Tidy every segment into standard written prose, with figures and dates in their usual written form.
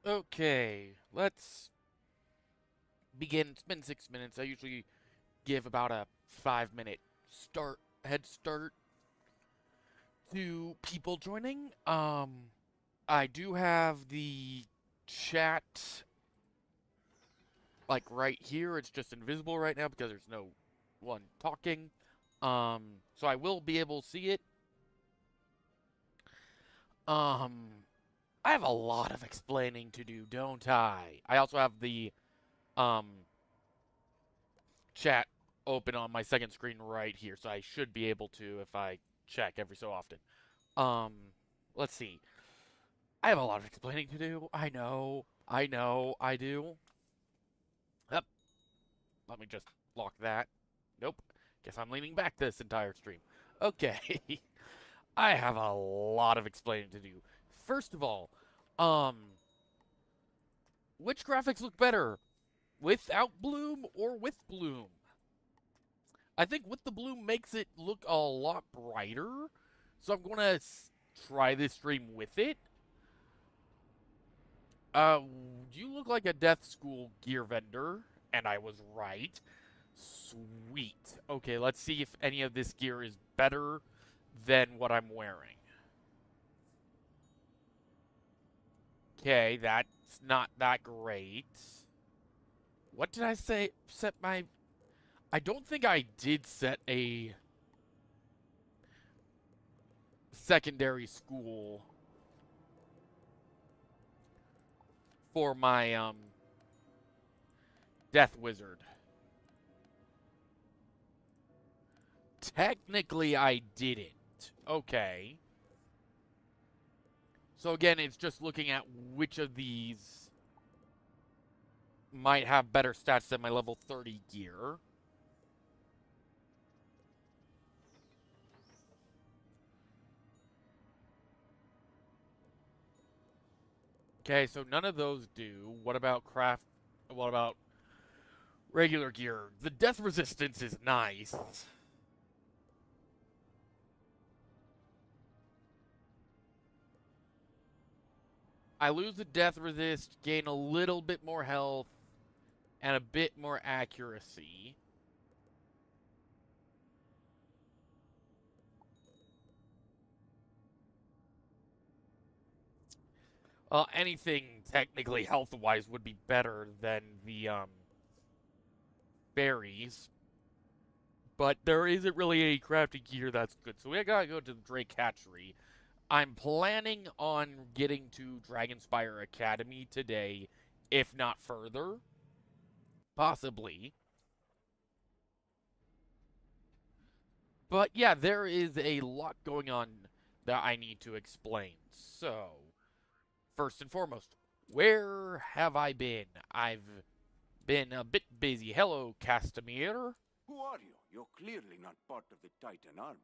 Okay, let's begin. It's been 6 minutes. I usually give about a 5 minute head start to people joining. I do have the chat like right here. It's just invisible right now because there's no one talking. So I will be able to see it. Um, I have a lot of explaining to do, don't I? I also have the um chat open on my second screen right here, so I should be able to if I check every so often. Um, let's see. I have a lot of explaining to do. I do. Yep. Let me just lock that. Nope. Guess I'm leaning back this entire stream. Okay. I have a lot of explaining to do. First of all, um, which graphics look better? Without bloom or with bloom? I think with the bloom makes it look a lot brighter. So I'm going to try this stream with it. Uh, you look like a Death School gear vendor, and I was right. Sweet. Okay, let's see if any of this gear is better than what I'm wearing. Okay, that's not that great. What did I say? Set my... I don't think I did set a secondary school for my Death Wizard. Technically, I didn't. Okay. So again, it's just looking at which of these might have better stats than my level 30 gear. Okay, so none of those do. What about craft? What about regular gear? The death resistance is nice. I lose the death resist, gain a little bit more health, and a bit more accuracy. Anything technically health-wise would be better than the berries. But there isn't really any crafting gear that's good. So we gotta go to the Drake Hatchery. I'm planning on getting to Dragonspyre Academy today, if not further. Possibly. But yeah, there is a lot going on that I need to explain. So, first and foremost, where have I been? I've been a bit busy. Hello, Castamere. Who are you? You're clearly not part of the Titan army.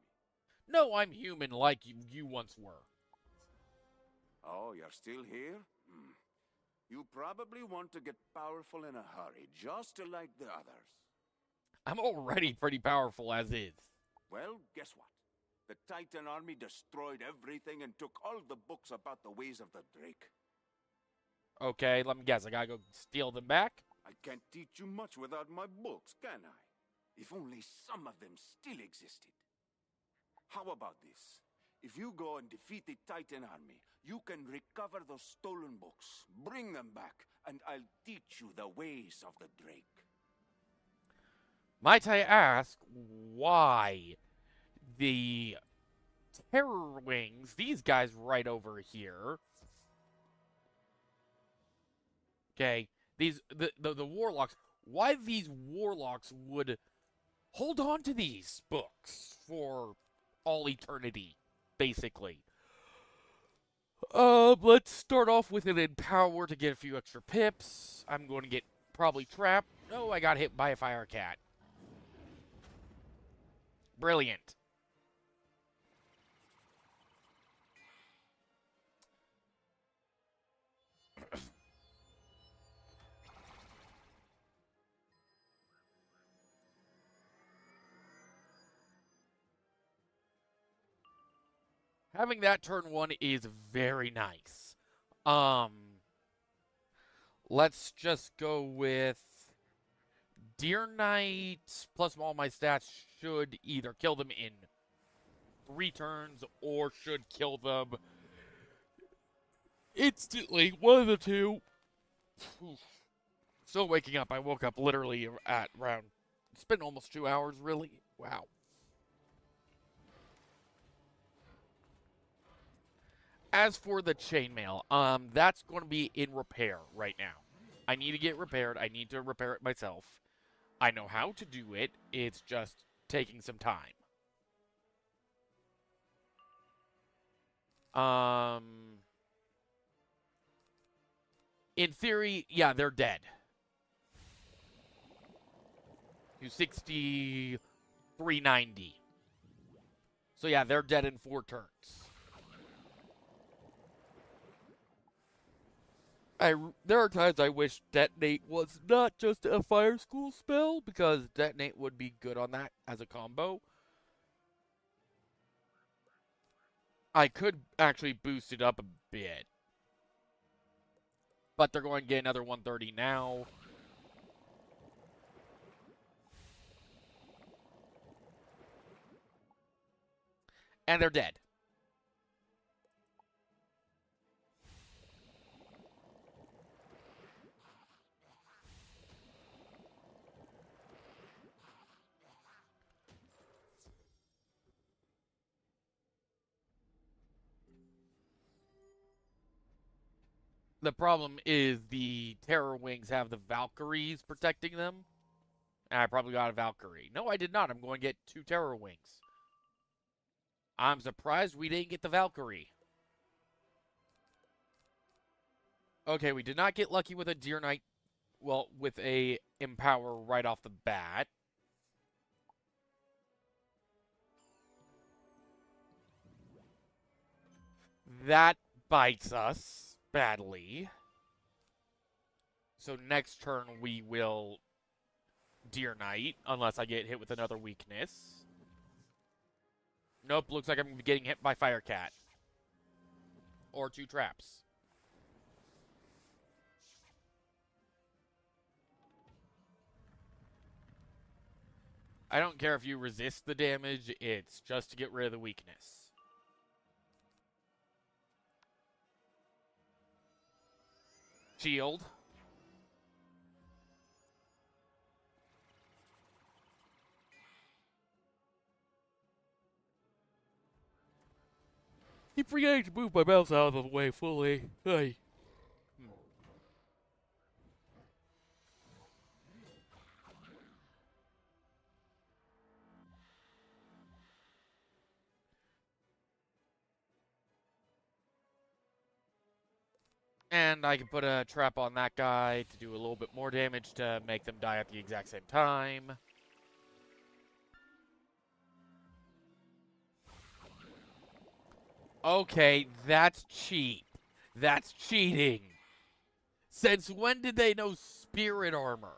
No, I'm human like you once were. Oh, you're still here? You probably want to get powerful in a hurry, just like the others. I'm already pretty powerful as is. Well, guess what? The Titan army destroyed everything and took all the books about the ways of the Drake. Okay, let me guess. I gotta go steal them back? I can't teach you much without my books, can I? If only some of them still existed. How about this? If you go and defeat the Titan army, you can recover those stolen books, bring them back, and I'll teach you the ways of the Drake. Might I ask why the Terror Wings, these guys right over here, okay, the warlocks, why these warlocks would hold on to these books for all eternity, basically. Let's start off with an Empower to get a few extra pips. I'm going to get probably trapped. No, I got hit by a fire cat. Brilliant. Having that turn one is very nice. Um, Let's just go with Deer Knight plus all my stats should either kill them in 3 turns or should kill them instantly. One of the two. Still waking up. I woke up literally at around. It's been almost 2 hours, really. Wow. As for the chainmail, that's going to be in repair right now. I need to get repaired. I need to repair it myself. I know how to do it. It's just taking some time. In theory, yeah, they're dead. 260, 390. So yeah, they're dead in 4 turns. There are times I wish Detonate was not just a fire school spell, because Detonate would be good on that as a combo. I could actually boost it up a bit. But they're going to get another 130 now. And they're dead. The problem is the Terror Wings have the Valkyries protecting them. And I probably got a Valkyrie. No, I did not. I'm going to get 2 Terror Wings. I'm surprised we didn't get the Valkyrie. Okay, we did not get lucky with a Deer Knight. Well, with a Empower right off the bat. That bites us badly. So next turn we will Deer Knight, unless I get hit with another weakness. Nope, looks like I'm getting hit by Firecat. Or 2 traps. I don't care if you resist the damage, it's just to get rid of the weakness. Shield. Keep forgetting to move my mouse out of the way fully. Hey. And I can put a trap on that guy to do a little bit more damage to make them die at the exact same time. Okay, that's cheap. That's cheating. Since when did they know spirit armor?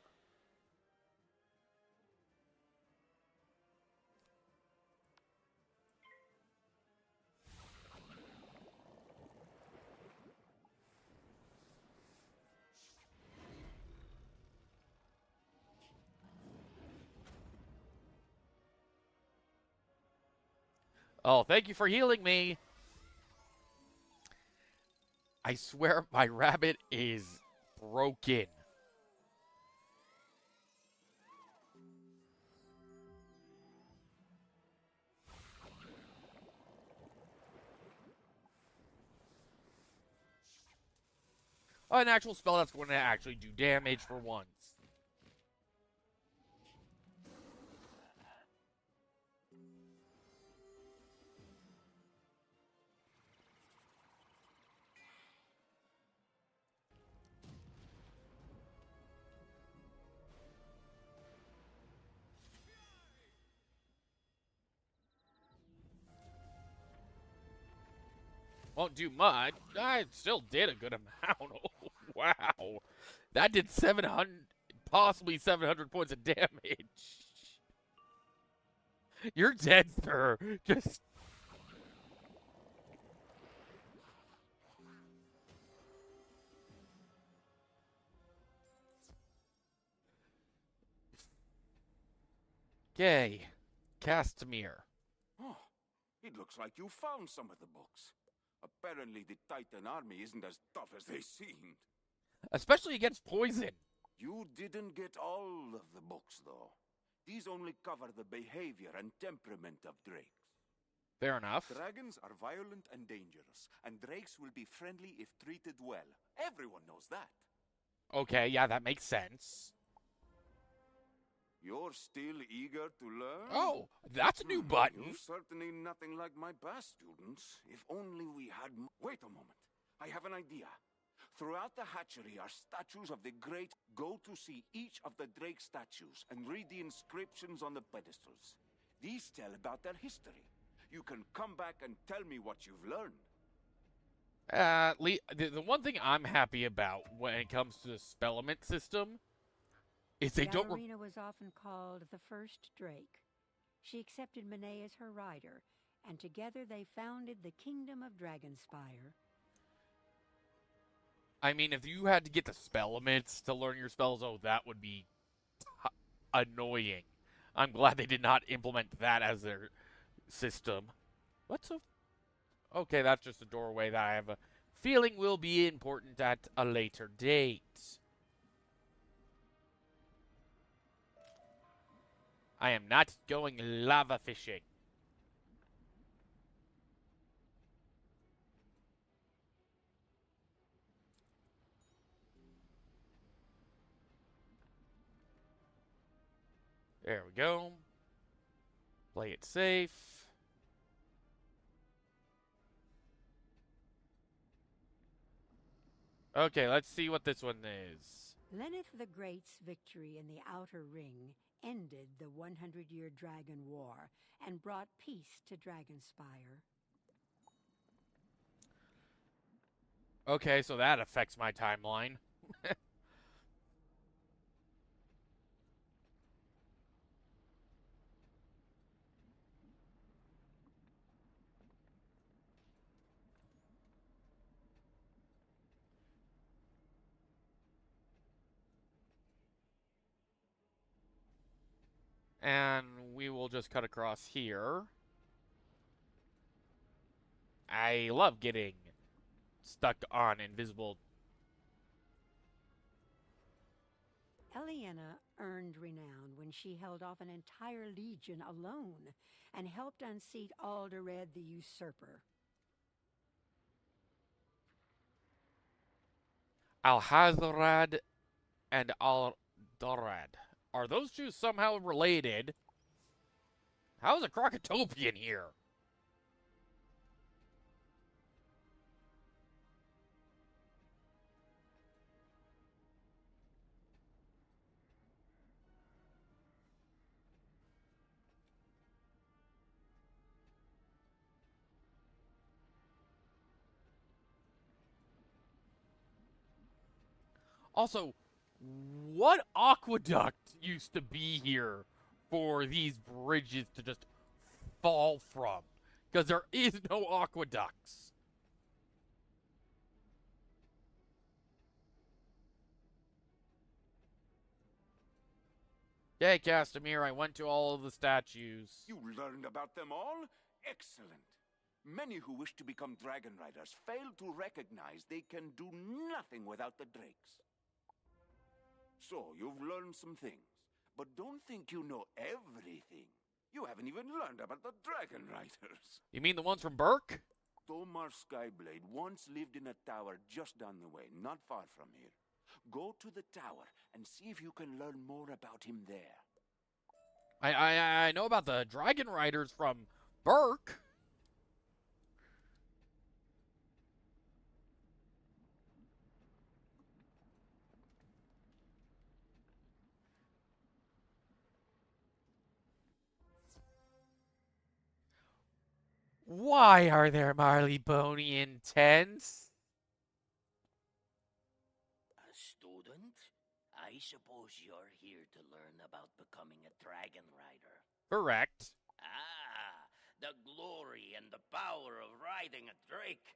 Oh, thank you for healing me. I swear my rabbit is broken. An actual spell that's going to actually do damage for once. Won't do much. I still did a good amount. Oh, wow. That did 700, possibly 700 points of damage. You're dead, sir. Just... Okay. Castamere. Oh, it looks like you found some of the books. Apparently the Titan army isn't as tough as they seemed. Especially against poison. You didn't get all of the books, though. These only cover the behavior and temperament of drakes. Fair enough. Dragons are violent and dangerous, and drakes will be friendly if treated well. Everyone knows that. Okay, yeah, that makes sense. You're still eager to learn? Oh, that's a new button. You're certainly nothing like my past students. If only we had... Wait a moment. I have an idea. Throughout the hatchery are statues of the great. Go to see each of the drake statues and read the inscriptions on the pedestals. These tell about their history. You can come back and tell me what you've learned. The one thing I'm happy about when it comes to the spellament system is they don't... Ballerina was often called the first Drake. She accepted Monet as her rider, and together they founded the Kingdom of Dragonspyre. I mean, if you had to get the spellaments to learn your spells, oh, that would be annoying. I'm glad they did not implement that as their system. What's a... Okay, that's just a doorway that I have a feeling will be important at a later date. I am not going lava fishing. There we go. Play it safe. Okay, let's see what this one is. Lenneth the Great's victory in the Outer Ring ended the 100-year Dragon War and brought peace to Dragonspyre. Okay, so that affects my timeline. And we will just cut across here. I love getting stuck on invisible. Eliana earned renown when she held off an entire legion alone and helped unseat Alderred the Usurper. Alhazarad and Aldorad. Are those two somehow related? How's a Crocotopian here? Also, what aqueduct used to be here for these bridges to just fall from? Because there is no aqueducts. Okay, Castamere, I went to all of the statues. You learned about them all? Excellent. Many who wish to become dragon riders fail to recognize they can do nothing without the drakes. So, you've learned some things, but don't think you know everything. You haven't even learned about the dragon riders. You mean the ones from Burke? Tomar Skyblade once lived in a tower just down the way, not far from here. Go to the tower and see if you can learn more about him there. I know about the dragon riders from Burke. Why are there Marleybonian tents? A student? I suppose you're here to learn about becoming a dragon rider. Correct. Ah, the glory and the power of riding a drake.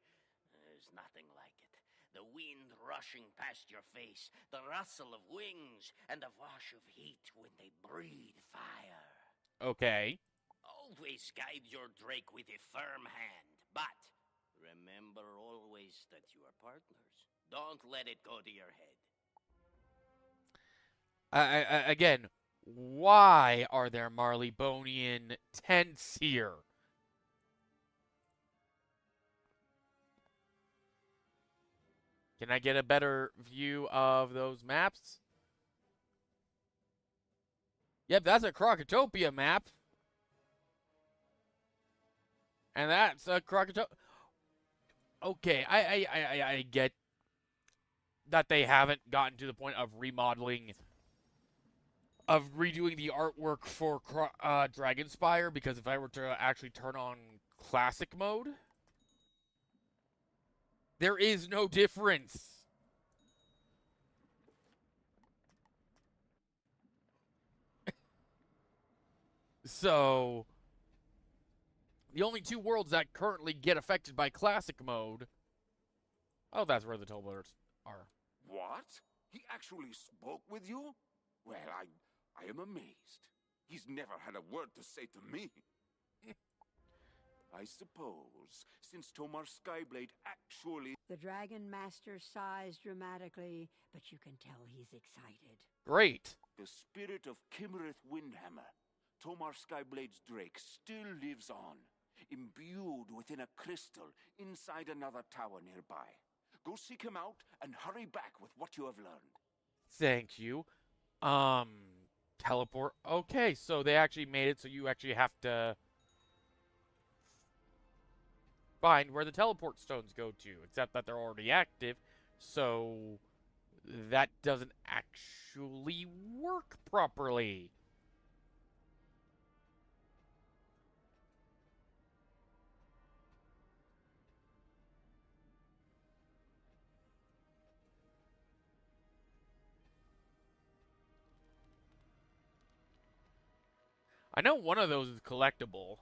There's nothing like it. The wind rushing past your face, the rustle of wings, and the wash of heat when they breathe fire. Okay. Always guide your Drake with a firm hand, but remember always that you are partners. Don't let it go to your head. Again, why are there Marleybonian tents here? Can I get a better view of those maps? Yep, that's a Crocotopia map. And that's a Crocotopia. Okay, I get that they haven't gotten to the point of remodeling, of redoing the artwork for Dragonspyre, because if I were to actually turn on classic mode, there is no difference. So, the only two worlds that currently get affected by classic mode. Oh, that's where the Tolbers are. What? He actually spoke with you? Well, I am amazed. He's never had a word to say to me. I suppose, since Tomar Skyblade actually... The Dragon Master sighs dramatically, but you can tell he's excited. Great. The spirit of Kimmereth Windhammer, Tomar Skyblade's Drake, still lives on, imbued within a crystal inside another tower nearby. Go seek him out and hurry back with what you have learned. Thank you. Teleport. Okay, so they actually made it so you actually have to find where the teleport stones go to, except that they're already active, so that doesn't actually work properly. I know one of those is collectible.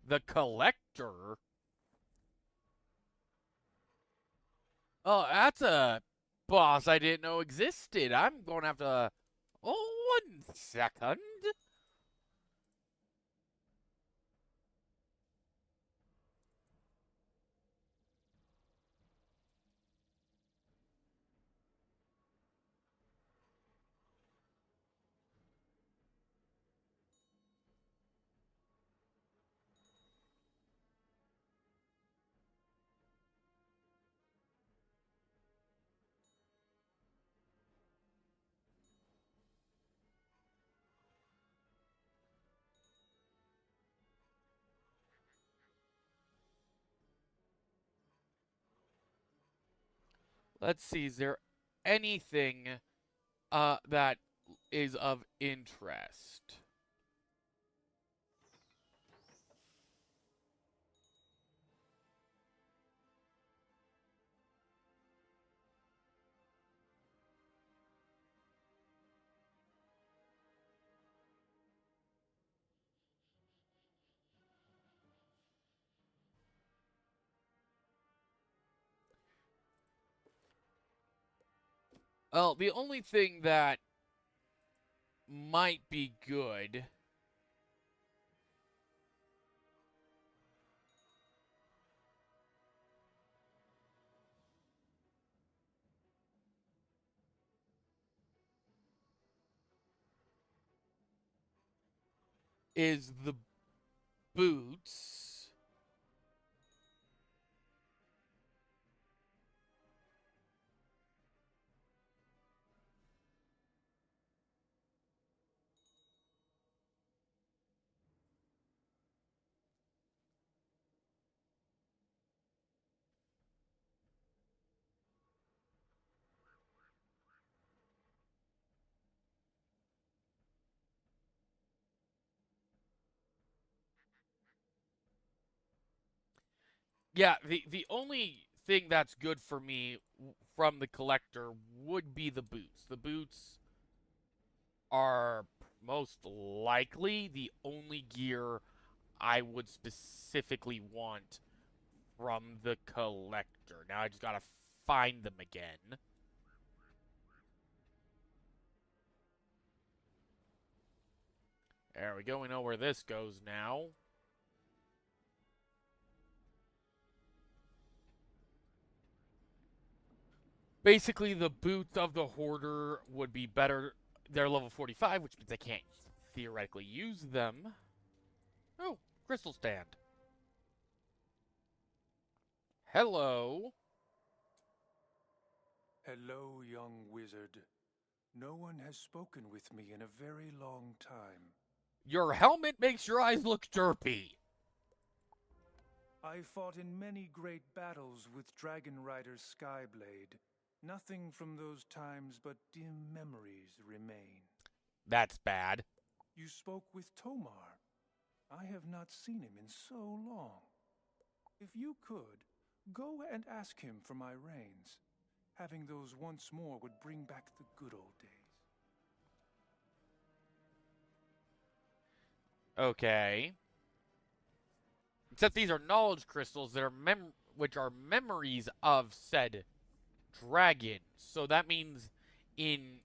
The collector? Oh, that's a boss I didn't know existed. I'm going to have to... Oh, 1 second. Let's see, is there anything that is of interest? Well, the only thing that might be good is the boots. Yeah, the only thing that's good for me from the collector would be the boots. The boots are most likely the only gear I would specifically want from the collector. Now I just gotta find them again. There we go, we know where this goes now. Basically, the boots of the Hoarder would be better. They're level 45, which means I can't theoretically use them. Oh, crystal stand. Hello. Hello, young wizard. No one has spoken with me in a very long time. Your helmet makes your eyes look derpy. I fought in many great battles with Dragon Rider Skyblade. Nothing from those times but dim memories remain. That's bad. You spoke with Tomar. I have not seen him in so long. If you could, go and ask him for my reins. Having those once more would bring back the good old days. Okay. Except these are knowledge crystals that are which are memories of said dragon. So that means, in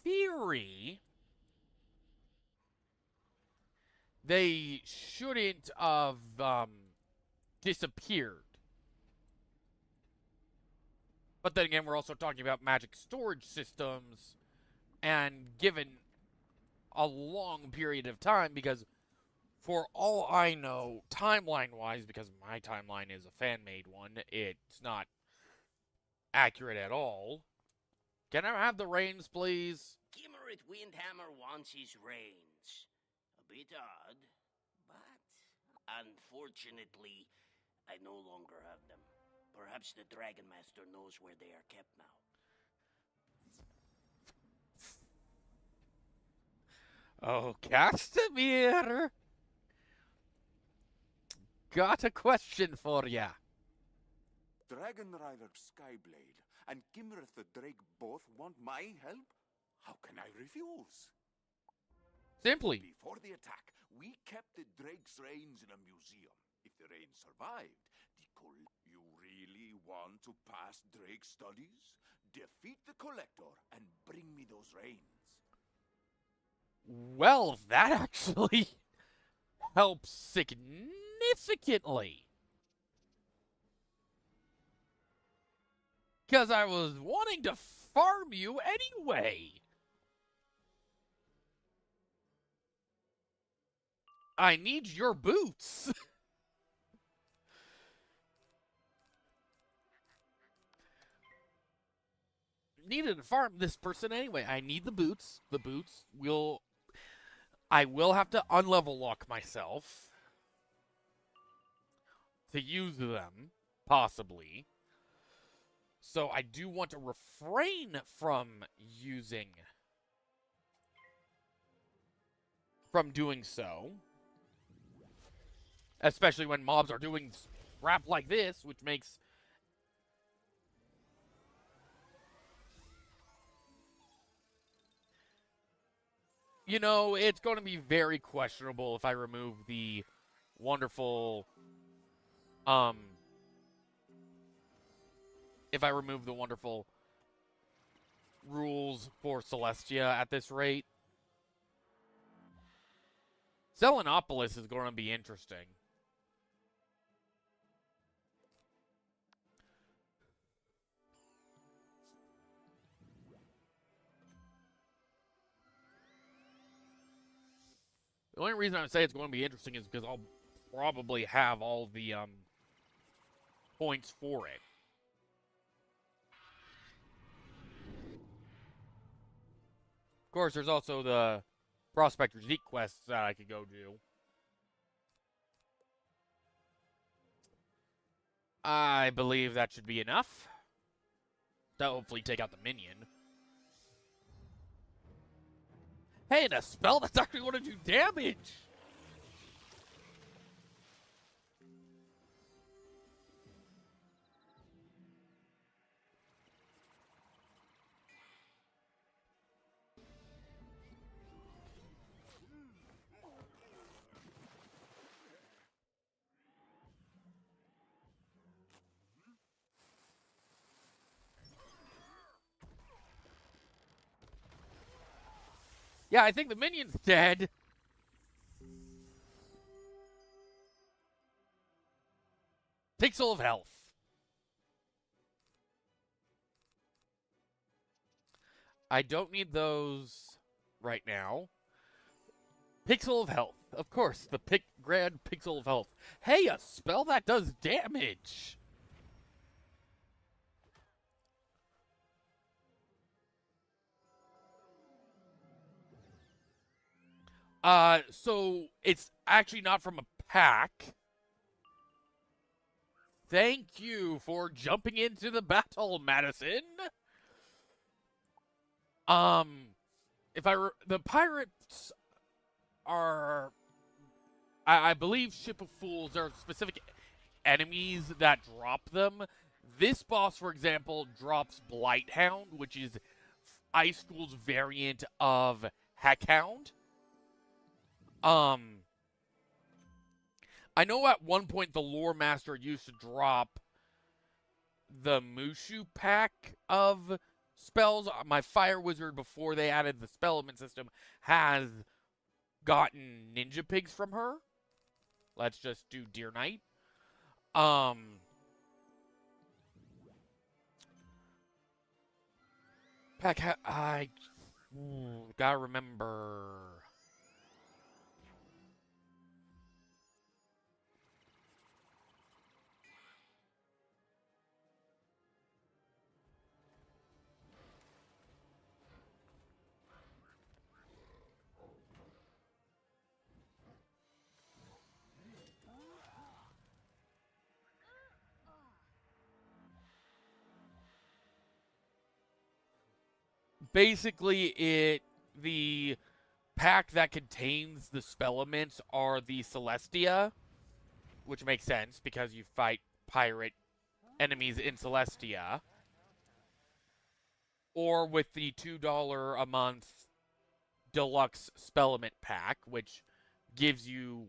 theory, they shouldn't have disappeared. But then again, we're also talking about magic storage systems, and given a long period of time, because for all I know, timeline-wise, because my timeline is a fan-made one, it's not accurate at all. Can I have the reins, please? Kimmerit Windhammer wants his reins. A bit odd, but unfortunately, I no longer have them. Perhaps the Dragon Master knows where they are kept now. Oh, Castamere! Got a question for ya. Dragon Rider Skyblade and Kimmereth the Drake both want my help? How can I refuse? Simply. Before the attack, we kept the Drake's reins in a museum. If the reins survived, you really want to pass Drake studies? Defeat the Collector and bring me those reins. Well, that actually helps significantly. Because I was wanting to farm you anyway. I need your boots. Needed to farm this person anyway. I need the boots. The boots will... I will have to unlevel lock myself to use them, possibly. So I do want to refrain from doing so. Especially when mobs are doing crap like this, which makes... You know, it's going to be very questionable if I remove the wonderful, rules for Celestia at this rate. Selenopolis is going to be interesting. The only reason I say it's going to be interesting is because I'll probably have all the points for it. Of course, there's also the Prospector Zeke quests that I could go do. I believe that should be enough. That'll hopefully take out the minion. Hey, and a spell that's actually going to do damage! Yeah, I think the minion's dead. Pixel of health. I don't need those right now. Pixel of health. Of course, the grand pixel of health. Hey, a spell that does damage. So it's actually not from a pack. Thank you for jumping into the battle, Madison. The pirates are, I believe Ship of Fools are specific enemies that drop them. This boss, for example, drops Blighthound, which is Ice School's variant of Heckhound. I know at one point the Lore Master used to drop the Mushu pack of spells. My Fire Wizard, before they added the spell element system, has gotten Ninja Pigs from her. Let's just do Deer Knight. I gotta remember. Basically, the pack that contains the spellements are the Celestia, which makes sense because you fight pirate enemies in Celestia, or with the $2 a month deluxe spellement pack, which gives you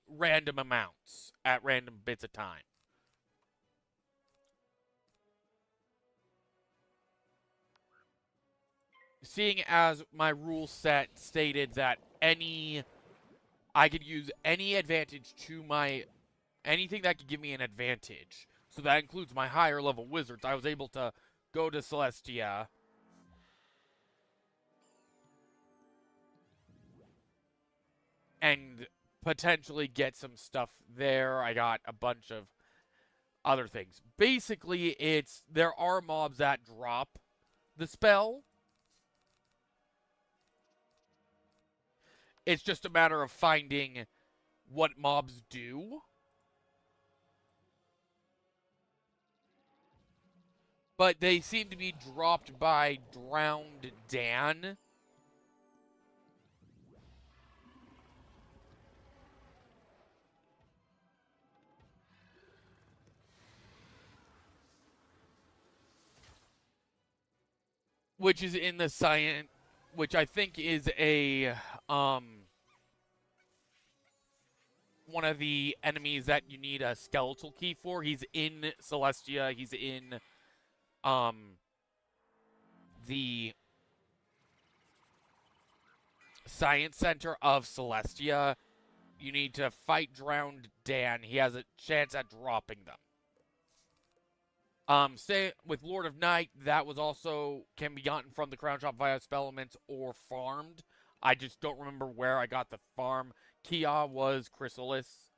random amounts at random bits of time. Seeing as my rule set stated that I could use any advantage to anything that could give me an advantage. So that includes my higher level wizards. I was able to go to Celestia and potentially get some stuff there. I got a bunch of other things. Basically, there are mobs that drop the spell. It's just a matter of finding what mobs do. But they seem to be dropped by Drowned Dan. Which is in the science, which I think is one of the enemies that you need a skeletal key for. He's in Celestia. He's in the Science Center of Celestia. You need to fight Drowned Dan. He has a chance at dropping them. Say with Lord of Night, that was also can be gotten from the Crown Shop via spell elements or farmed. I just don't remember where I got the farm. Kia was Chrysalis.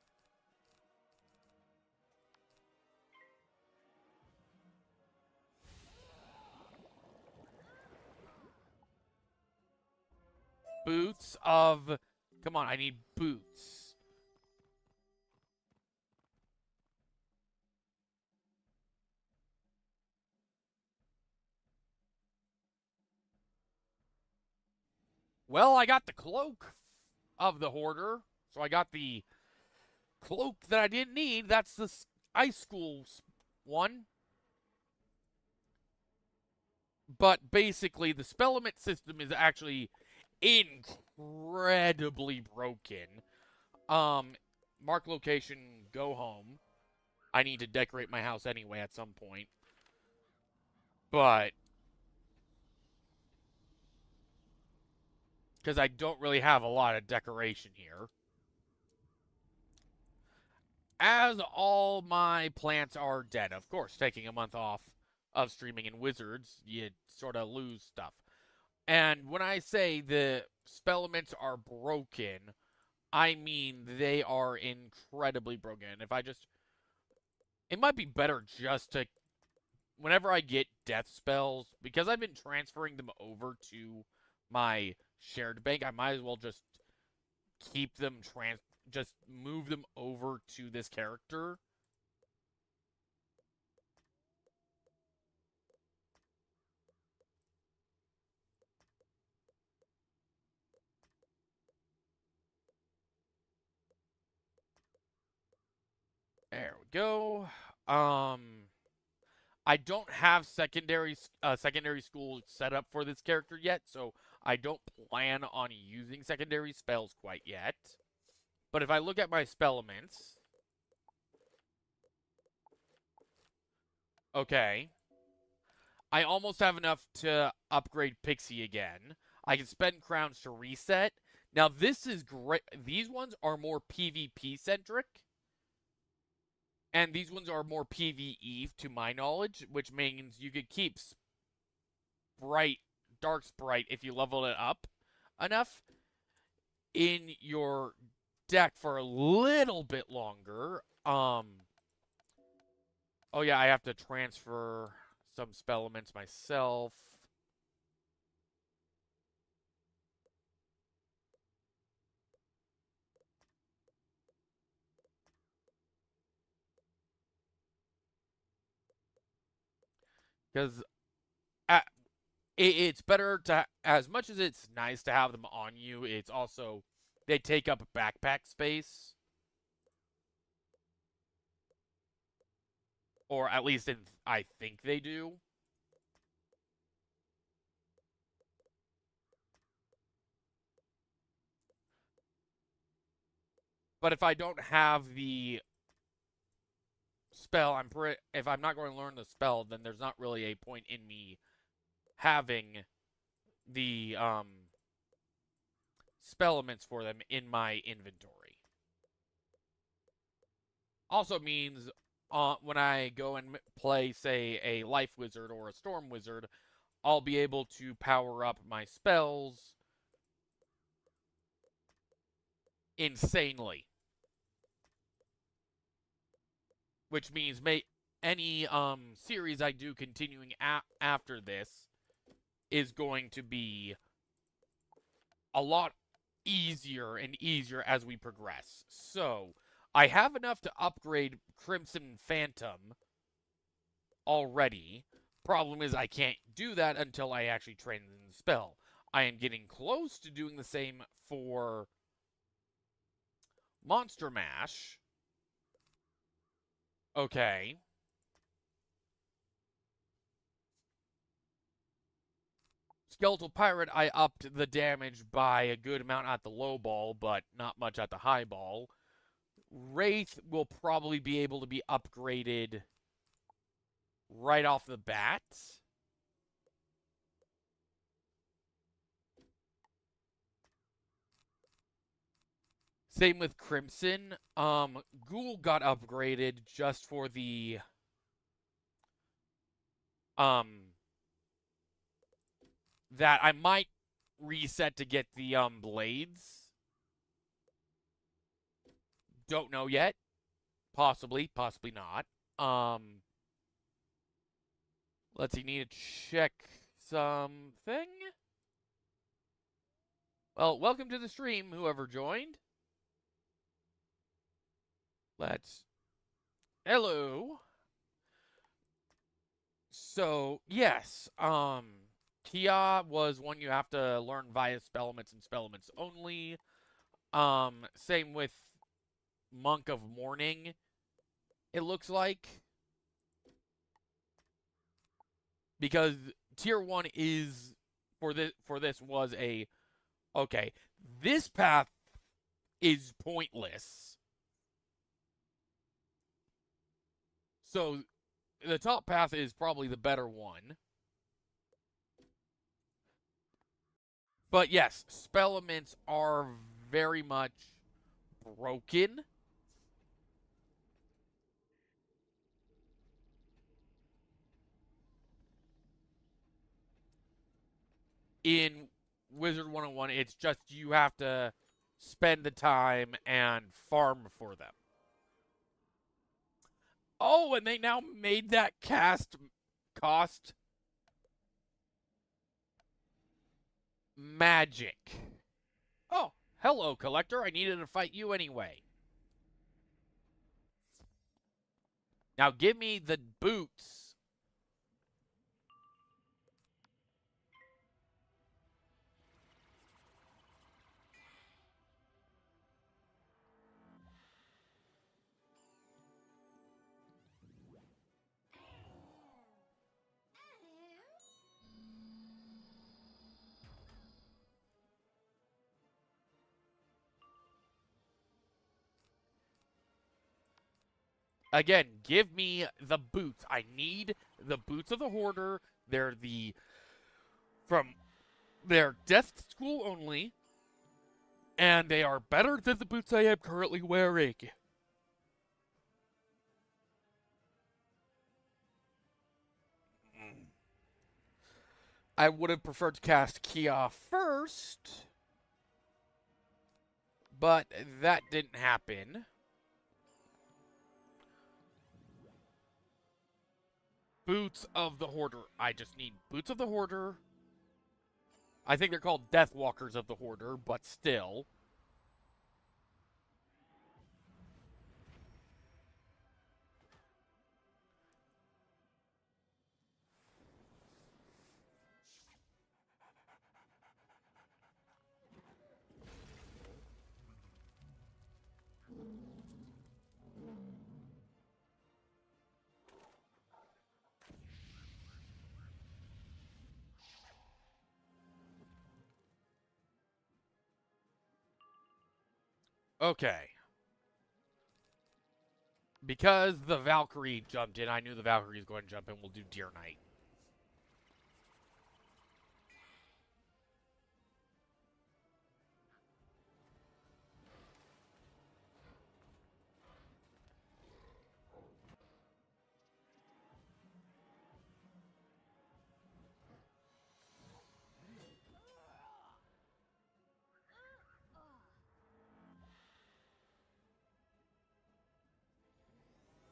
Boots of... Come on, I need boots. Well, I got the cloak of the Hoarder. So I got the cloak that I didn't need. That's the Ice School one. But basically, the spellement system is actually incredibly broken. Mark location, go home. I need to decorate my house anyway at some point. But because I don't really have a lot of decoration here. As all my plants are dead, of course, taking a month off of streaming in Wizards, you sort of lose stuff. And when I say the spellements are broken, I mean they are incredibly broken. If I just... It might be better just to... Whenever I get death spells, because I've been transferring them over to my shared bank, I might as well just keep them just move them over to this character. There we go. I don't have secondary school set up for this character yet, so I don't plan on using secondary spells quite yet. But if I look at my spellements, okay, I almost have enough to upgrade Pixie again. I can spend crowns to reset. Now this is great. These ones are more PvP centric. And these ones are more PvE to my knowledge, which means you could keep Dark Sprite, if you level it up enough, in your deck for a little bit longer. Oh yeah, I have to transfer some spellements myself. Because it's better to, as much as it's nice to have them on you, it's also, they take up backpack space. Or at least I think they do. But if I don't have the spell, if I'm not going to learn the spell, then there's not really a point in me having the spellements for them in my inventory. Also means when I go and play, say, a Life Wizard or a Storm Wizard, I'll be able to power up my spells insanely. Which means any series I do continuing after this is going to be a lot easier and easier as we progress. So, I have enough to upgrade Crimson Phantom already. Problem is I can't do that until I actually train the spell. I am getting close to doing the same for Monster Mash. Okay. Skeletal Pirate, I upped the damage by a good amount at the low ball, but not much at the high ball. Wraith will probably be able to be upgraded right off the bat. Same with Crimson. Ghoul got upgraded just for the that I might reset to get the blades. Don't know yet. Possibly, possibly not. Let's see, need to check something. Well, welcome to the stream, whoever joined. Hello. So, yes, Kia was one you have to learn via spellements and spellements only. Same with Monk of Mourning, it looks like. Because tier 1 is, for this was a, okay, this path is pointless. So, the top path is probably the better one. But yes, spellaments are very much broken. In Wizard101, it's just you have to spend the time and farm for them. Oh, and they now made that cast cost magic. Oh, hello, Collector. I needed to fight you anyway. Now give me the boots. Again, give me the boots. I need the boots of the Hoarder. They're Death School only, and they are better than the boots I am currently wearing. I would have preferred to cast Kia first, but that didn't happen. Boots of the Hoarder. I just need Boots of the Hoarder. I think they're called Death Walkers of the Hoarder, but still. Okay. Because the Valkyrie jumped in, I knew the Valkyrie was going to jump in. We'll do Deer Knight.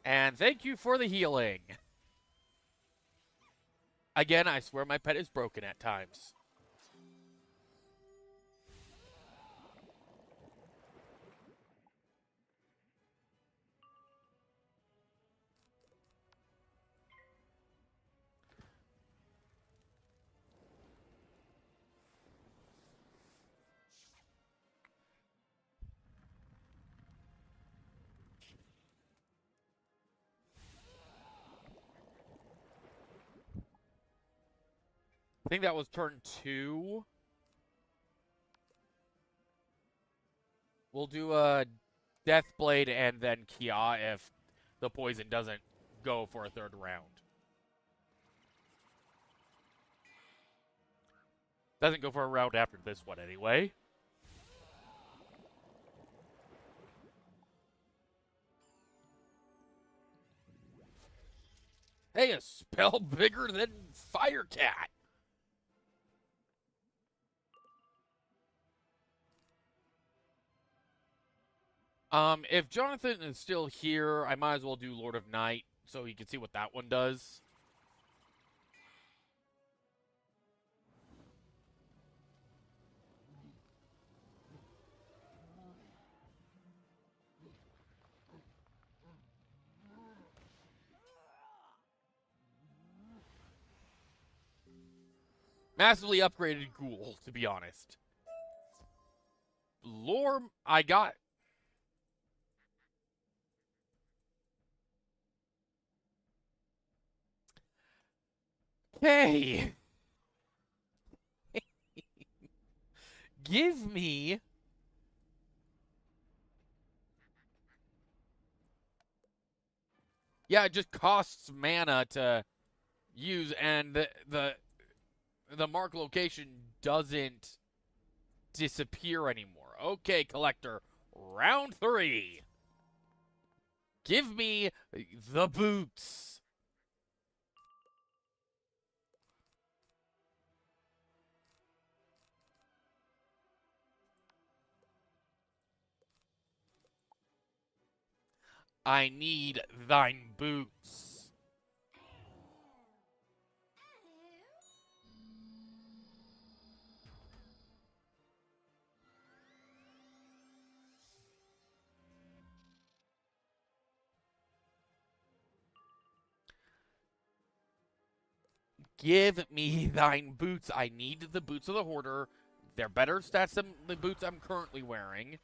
And thank you for the healing. Again, I swear my pet is broken at times. I think that was turn 2. We'll do a Death Blade and then Kia if the poison doesn't go for a third round. Doesn't go for a round after this one anyway. Hey, a spell bigger than Firecat. If Jonathan is still here, I might as well do Lord of Night so he can see what that one does. Massively upgraded Ghoul, to be honest. Lore, I got... Hey! Give me... Yeah, it just costs mana to use, and the mark location doesn't disappear anymore. Okay, Collector. Round 3. Give me the boots. I need thine boots. Give me thine boots. I need the boots of the Hoarder. They're better stats than the boots I'm currently wearing.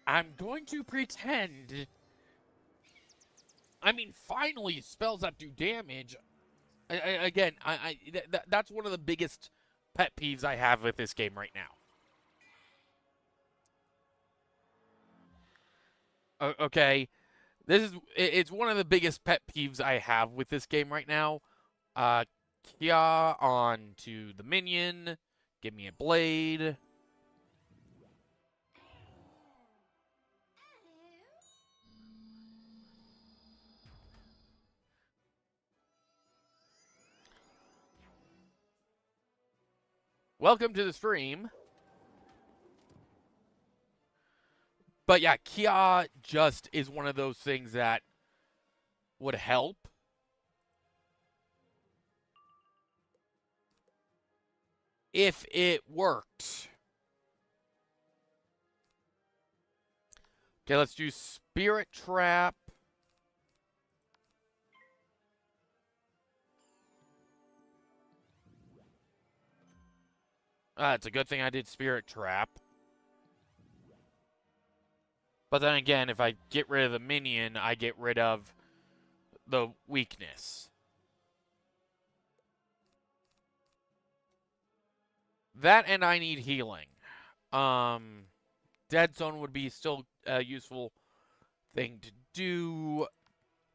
I'm going to pretend. I mean, finally, spells that do damage. Again, that's one of the biggest pet peeves I have with this game right now. Okay, it's one of the biggest pet peeves I have with this game right now. Kia on to the minion. Give me a blade. Welcome to the stream. But yeah, Kia just is one of those things that would help. If it worked. Okay, let's do Spirit Trap. It's a good thing I did Spirit Trap. But then again, if I get rid of the minion, I get rid of the weakness. That and I need healing. Dead Zone would be still a useful thing to do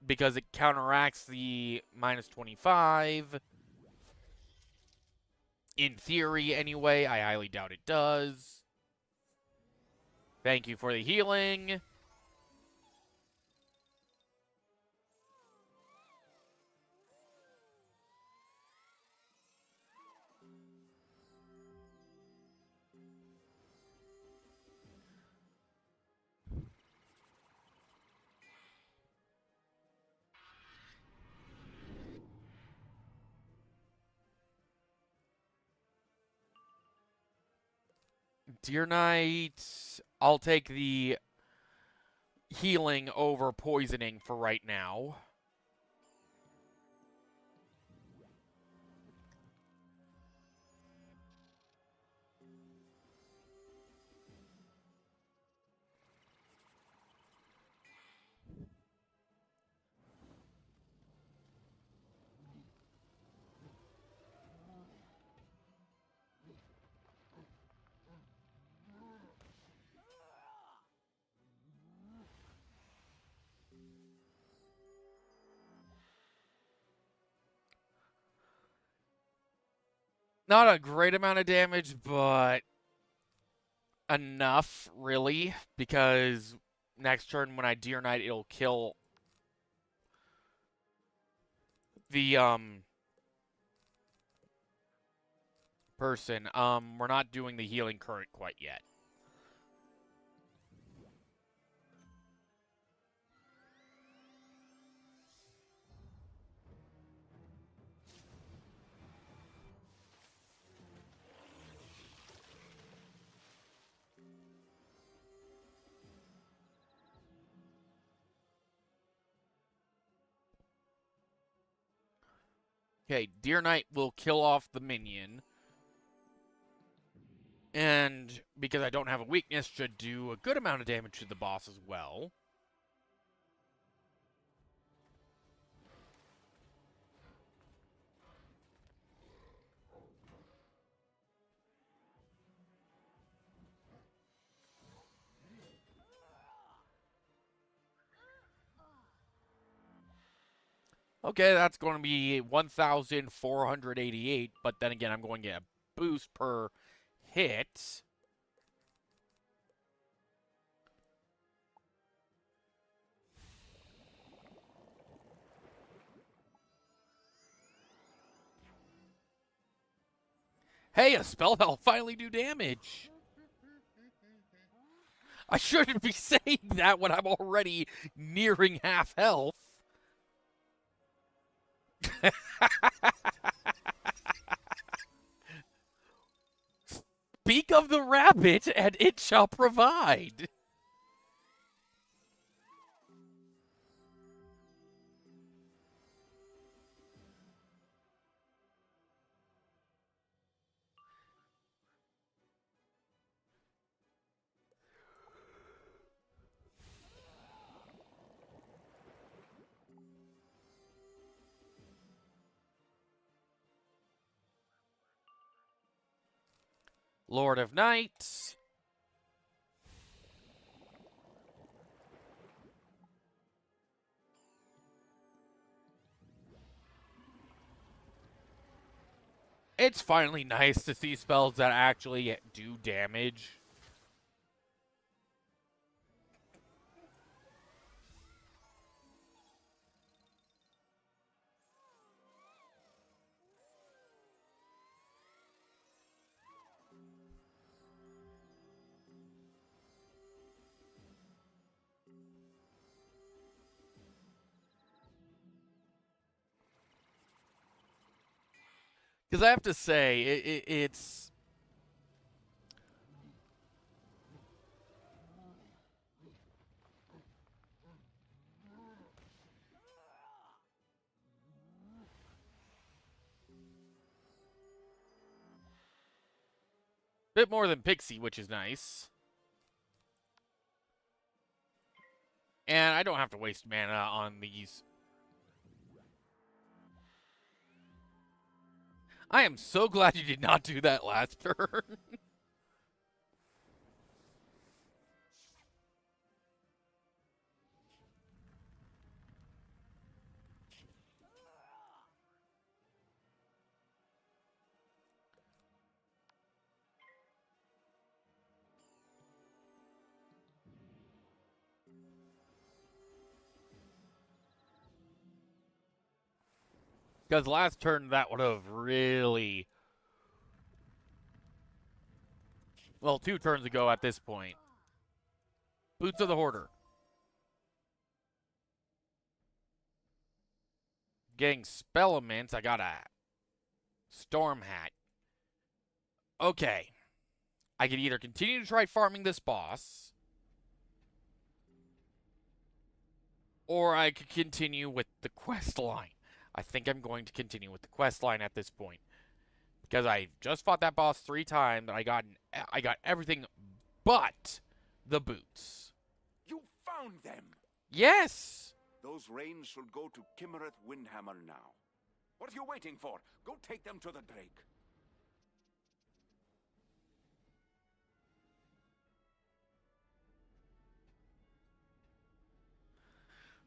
because it counteracts the minus 25. In theory, anyway. I highly doubt it does. Thank you for the healing. Dear Knight, I'll take the healing over poisoning for right now. Not a great amount of damage, but enough, really, because next turn when I Dear Knight, it'll kill the, person. We're not doing the healing current quite yet. Okay, Dear Knight will kill off the minion. And because I don't have a weakness, should do a good amount of damage to the boss as well. Okay, that's going to be 1,488, but then again, I'm going to get a boost per hit. Hey, a spell that'll finally do damage. I shouldn't be saying that when I'm already nearing half health. Speak of the rabbit, and it shall provide. Lord of Night. It's finally nice to see spells that actually do damage. Because I have to say, it's... bit more than Pixie, which is nice. And I don't have to waste mana on these. I am so glad you did not do that last turn. Because last turn, that would have really... well, 2 turns ago at this point. Boots of the Hoarder. Getting Spellaments. I got a Storm Hat. Okay. I could either continue to try farming this boss, or I could continue with the quest line. I think I'm going to continue with the quest line at this point. Because I just fought that boss 3 times, and I got everything but the boots. You found them! Yes! Those reins should go to Kimmereth Windhammer now. What are you waiting for? Go take them to the Drake.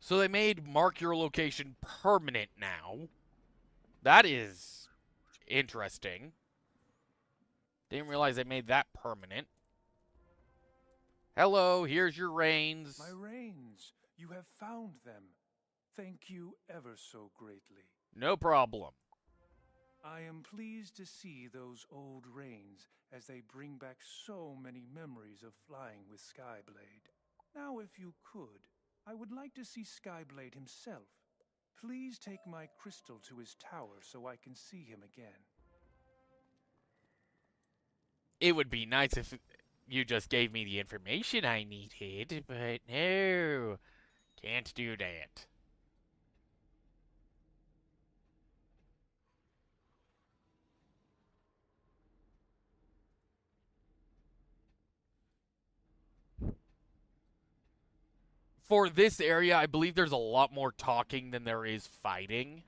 So they made mark your location permanent now. That is interesting. Didn't realize they made that permanent. Hello, here's your reins. My reins, you have found them. Thank you ever so greatly. No problem. I am pleased to see those old reins, as they bring back so many memories of flying with Skyblade. Now, if you could, I would like to see Skyblade himself. Please take my crystal to his tower so I can see him again. It would be nice if you just gave me the information I needed, but no, can't do that. For this area, I believe there's a lot more talking than there is fighting.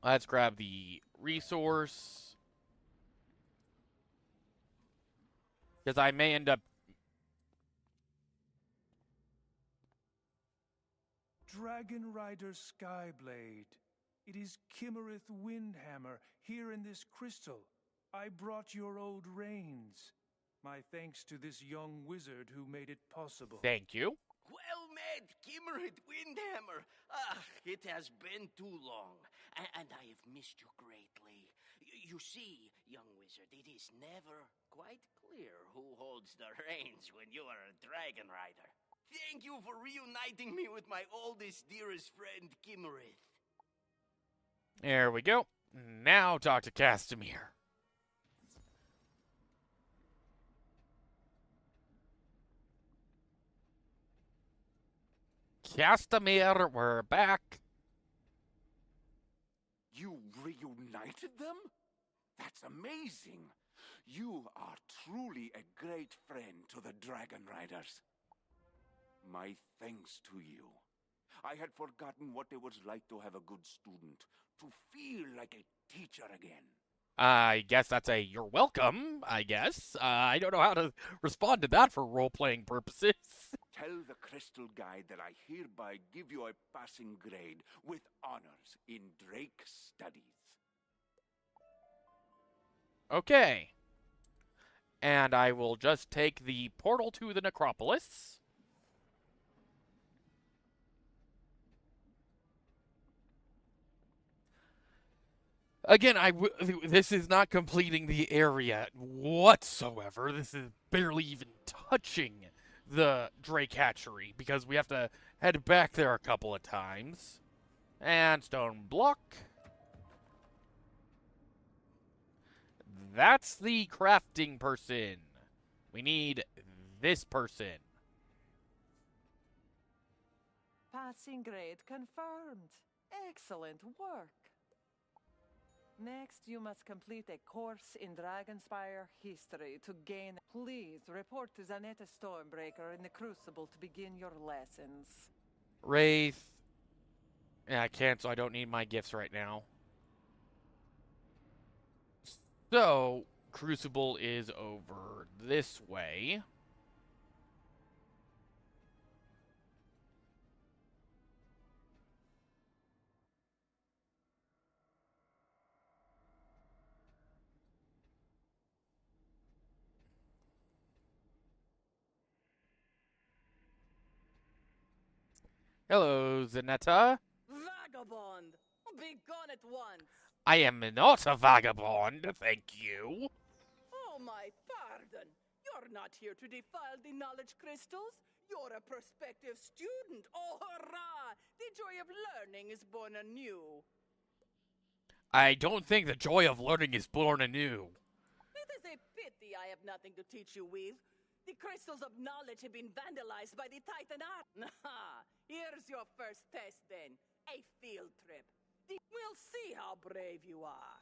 Let's grab the resource. Because I may end up... Dragon Rider Skyblade. It is Kimmereth Windhammer, here in this crystal. I brought your old reins. My thanks to this young wizard who made it possible. Thank you. Well met, Kimmerit Windhammer. Ah, it has been too long, and I have missed you greatly. You see, young wizard, it is never quite clear who holds the reins when you are a dragon rider. Thank you for reuniting me with my oldest, dearest friend, Kimmerith. There we go. Now talk to Castamere. Castamere, we're back. You reunited them? That's amazing. You are truly a great friend to the Dragon Riders. My thanks to you. I had forgotten what it was like to have a good student, to feel like a teacher again. I guess that's a you're welcome, I guess. I don't know how to respond to that for role-playing purposes. Tell the Crystal Guide that I hereby give you a passing grade with honors in Drake Studies. Okay. And I will just take the portal to the necropolis. Again, this is not completing the area whatsoever. This is barely even touching the Drake hatchery because we have to head back there a couple of times. And stone block. That's the crafting person. We need this person. Passing grade confirmed. Excellent work. Next, you must complete a course in Dragonspyre history to gain. Please report to Tanetth Stormbreaker in the Crucible to begin your lessons. Wraith. Yeah, I can't, so I don't need my gifts right now. So, Crucible is over this way. Hello, Zanetta. Vagabond! Be gone at once! I am not a vagabond, thank you. Oh, my pardon! You're not here to defile the knowledge crystals. You're a prospective student. Oh, hurrah! The joy of learning is born anew. I don't think the joy of learning is born anew. It is a pity I have nothing to teach you with. The crystals of knowledge have been vandalized by the Titan Art. Here's your first test, then. A field trip. We'll see how brave you are.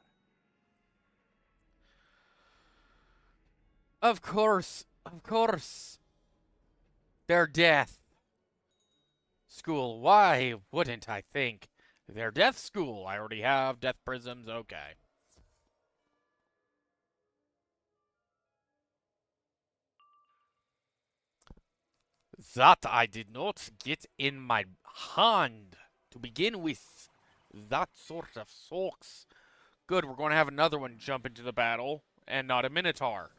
Of course, of course. Their death. School, why wouldn't I think? Their death school. I already have death prisms, okay. That I did not get in my hand to begin with. That sort of sucks. Good, we're going to have another one jump into the battle, and not a Minotaur.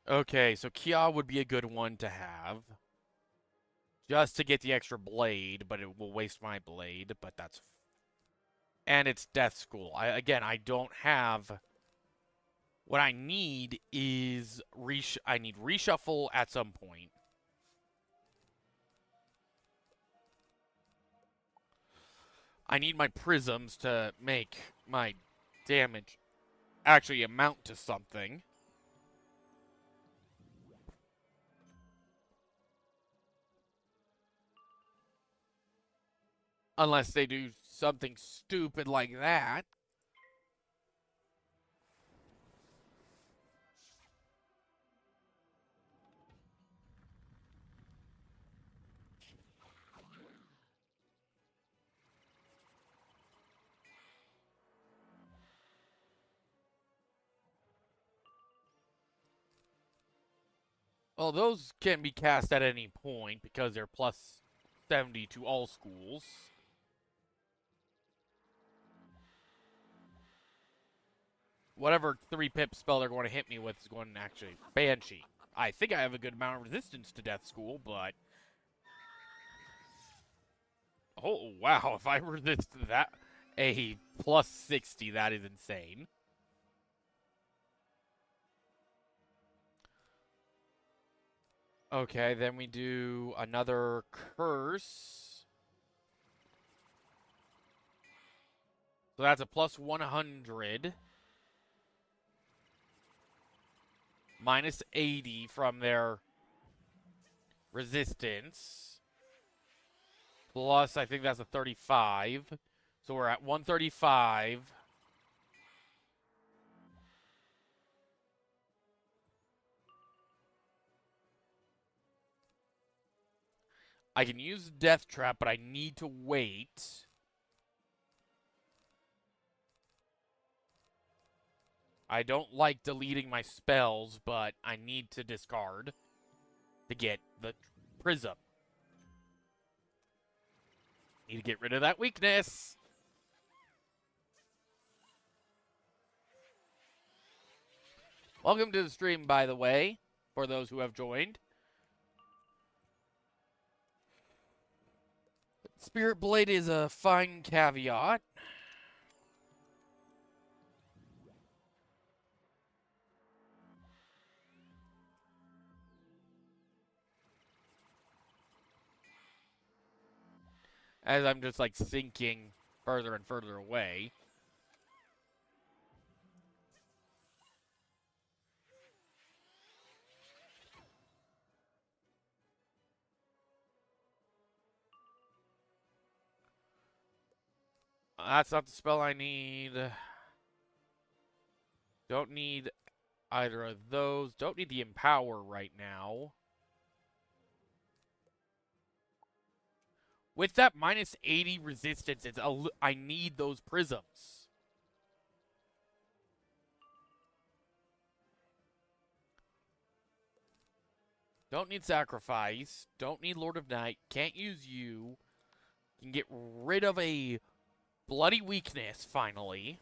Okay, so Kia would be a good one to have. Just to get the extra blade, but it will waste my blade, but that's... And it's Death School. Again, I don't have... What I need is... I need reshuffle at some point. I need my prisms to make my damage actually amount to something. Unless they do something stupid like that. Well, those can be cast at any point because they're plus 70 to all schools. Whatever 3-pip spell they're going to hit me with is going to actually... Banshee. I think I have a good amount of resistance to Death School, but... Oh, wow. If I resist that... A plus 60, that is insane. Okay, then we do another curse. So that's a plus 100. Minus 80 from their resistance. Plus, I think that's a 35. So we're at 135. I can use Death Trap, but I need to wait. I don't like deleting my spells, but I need to discard to get the Prism. Need to get rid of that weakness. Welcome to the stream, by the way, for those who have joined. Spirit Blade is a fine caveat. As I'm just like sinking further and further away. That's not the spell I need. Don't need either of those. Don't need the Empower right now. With that minus 80 resistance, I need those prisms. Don't need Sacrifice. Don't need Lord of Night. Can't use you. Can get rid of a bloody weakness, finally.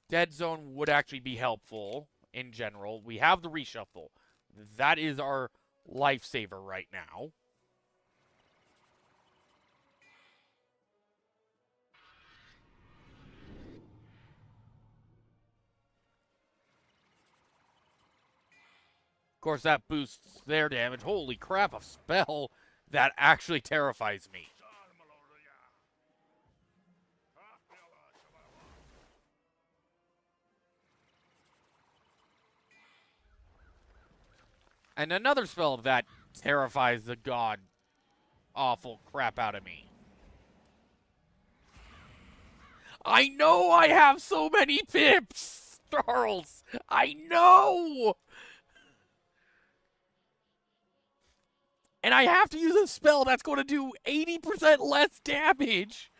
Dead Zone would actually be helpful in general. We have the reshuffle. That is our lifesaver right now. Of course, that boosts their damage. Holy crap, a spell that actually terrifies me. And another spell that terrifies the god awful crap out of me. I know I have so many pips, Charles. I know. And I have to use a spell that's going to do 80% less damage.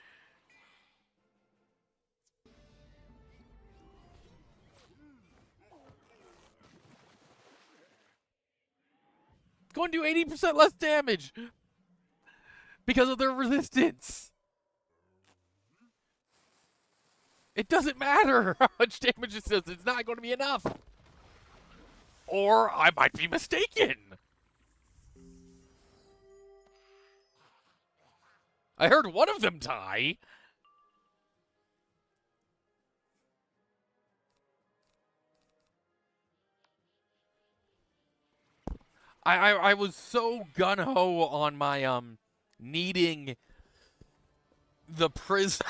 It's going to do 80% less damage because of their resistance. It doesn't matter how much damage it does. It's not going to be enough. Or I might be mistaken. I heard one of them die. I was so gung-ho on my, needing the prisms.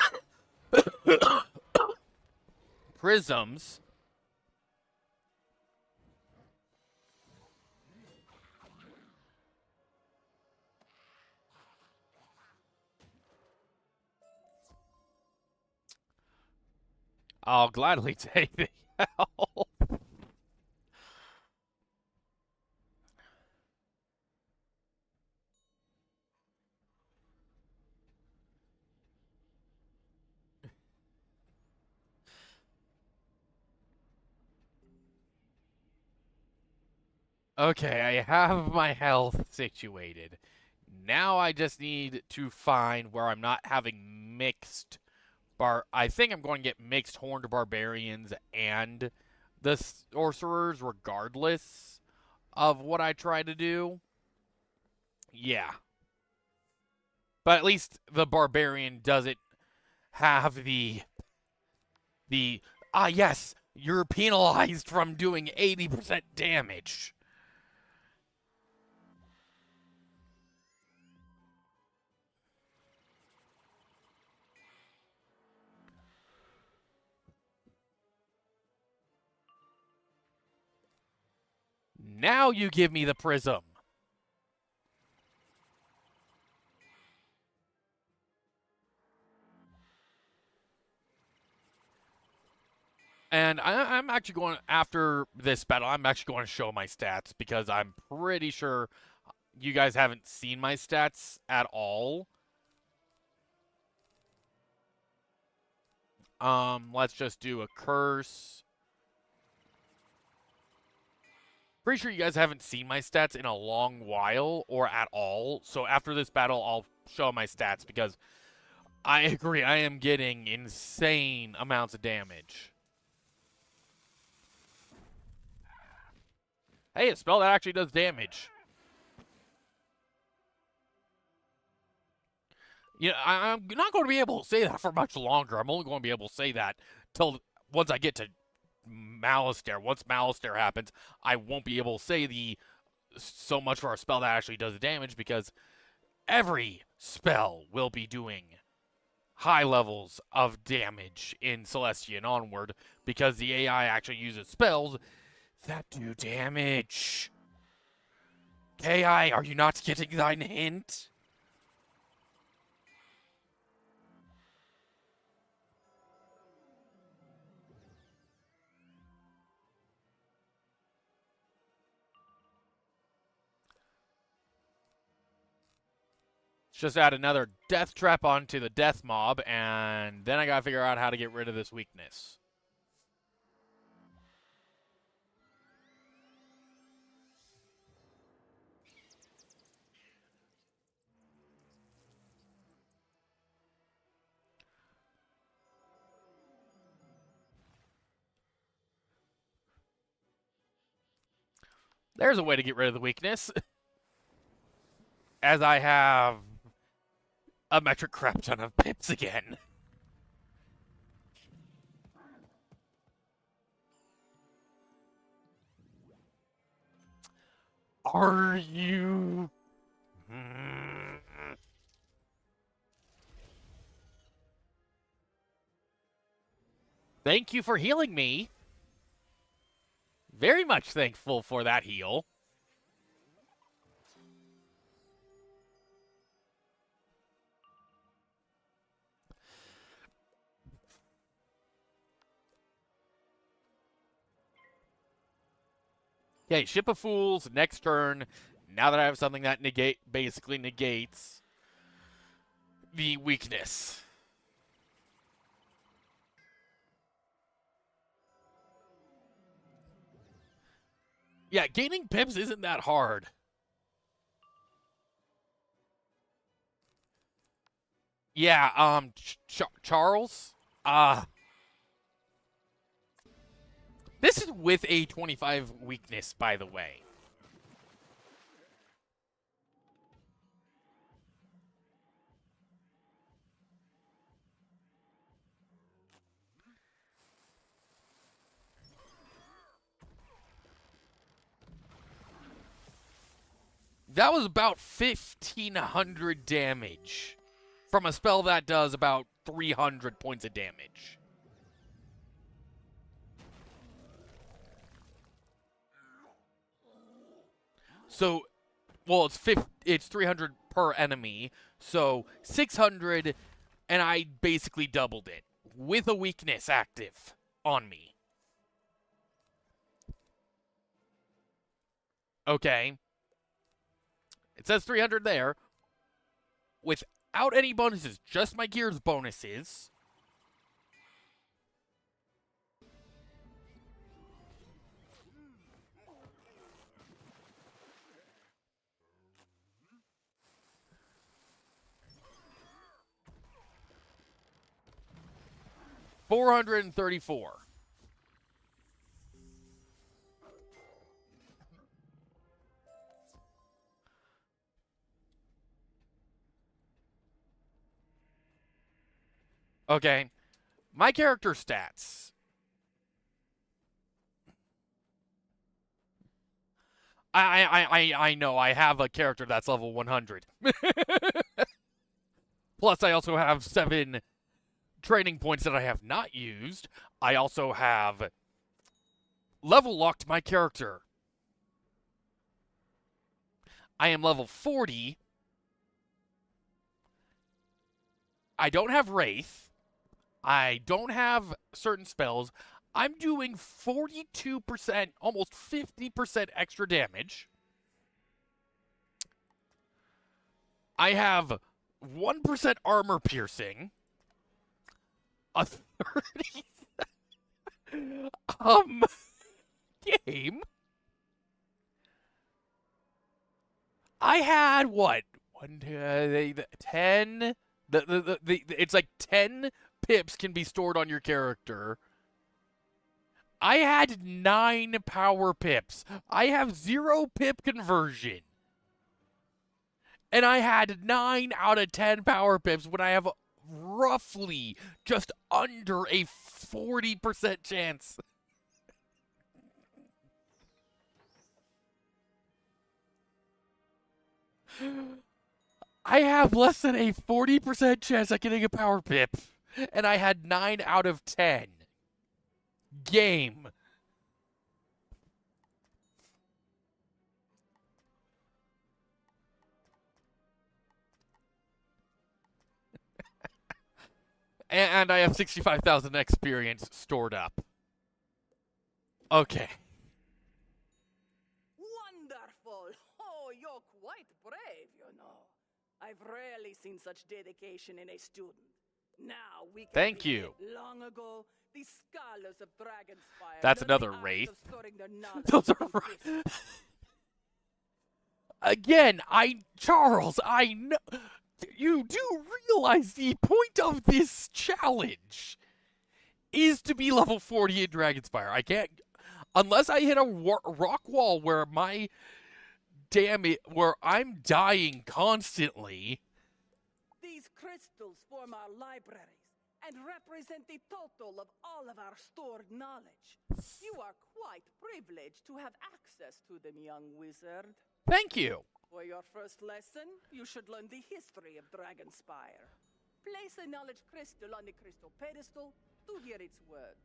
I'll gladly take the help. Okay, I have my health situated. Now I just need to find where I'm not having mixed I think I'm going to get mixed horned barbarians and the sorcerers regardless of what I try to do. Yeah. But at least the barbarian doesn't have yes, you're penalized from doing 80% damage. Now you give me the prism. And I'm actually going, after this battle, I'm actually going to show my stats because I'm pretty sure you guys haven't seen my stats at all. Let's just do a curse. Pretty sure you guys haven't seen my stats in a long while or at all. So after this battle, I'll show my stats because I agree, I am getting insane amounts of damage. Hey, a spell that actually does damage. You know, I'm not going to be able to say that for much longer. I'm only going to be able to say that till once I get to Malastare. Once Malastare happens, I won't be able to say so much for a spell that actually does damage because every spell will be doing high levels of damage in Celestia and onward because the AI actually uses spells that do damage. KI, are you not getting thine hint? Just add another death trap onto the death mob, and then I gotta figure out how to get rid of this weakness. There's a way to get rid of the weakness. As I have a metric crap ton of pips again. Are you... Thank you for healing me. Very much thankful for that heal. Okay, Ship of Fools, next turn. Now that I have something that basically negates the weakness. Yeah, gaining pips isn't that hard. Yeah, Charles? This is with a 25 weakness, by the way. That was about 1,500 damage from a spell that does about 300 points of damage. So, well, it's 300 per enemy, so 600, and I basically doubled it with a weakness active. on me. Okay. It says 300 there. Without any bonuses, just my gears bonuses. $434. Okay. My character stats. I know I have a character that's level 100. Plus, I also have 7 training points that I have not used. I also have level locked my character. I am level 40. I don't have Wraith. I don't have certain spells. I'm doing 42%, almost 50% extra damage. I have 1% armor piercing. A 30 game. I had what? 1, 2, 10. It's like 10 pips can be stored on your character. I had 9 power pips. I have 0 pip conversion. And I had 9 out of 10 power pips when I have roughly just under a 40% chance. I have less than a 40% chance of getting a power pip. And I had 9 out of 10. Game. And I have 65,000 experience stored up. Okay. Wonderful! Oh, you're quite brave, you know. I've rarely seen such dedication in a student. Now we can Thank begin. you. Long ago, the scholars of Dragonspyre. That's learned the another art wraith. of storing their knowledge Those are in crystals. Again, Charles, I know. You do realize the point of this challenge is to be level 40 in Dragonspyre. I can't, unless I hit a rock wall where where I'm dying constantly. These crystals form our libraries and represent the total of all of our stored knowledge. You are quite privileged to have access to them, young wizard. Thank you. For your first lesson, you should learn the history of Dragonspyre. Place a knowledge crystal on the crystal pedestal to hear its words.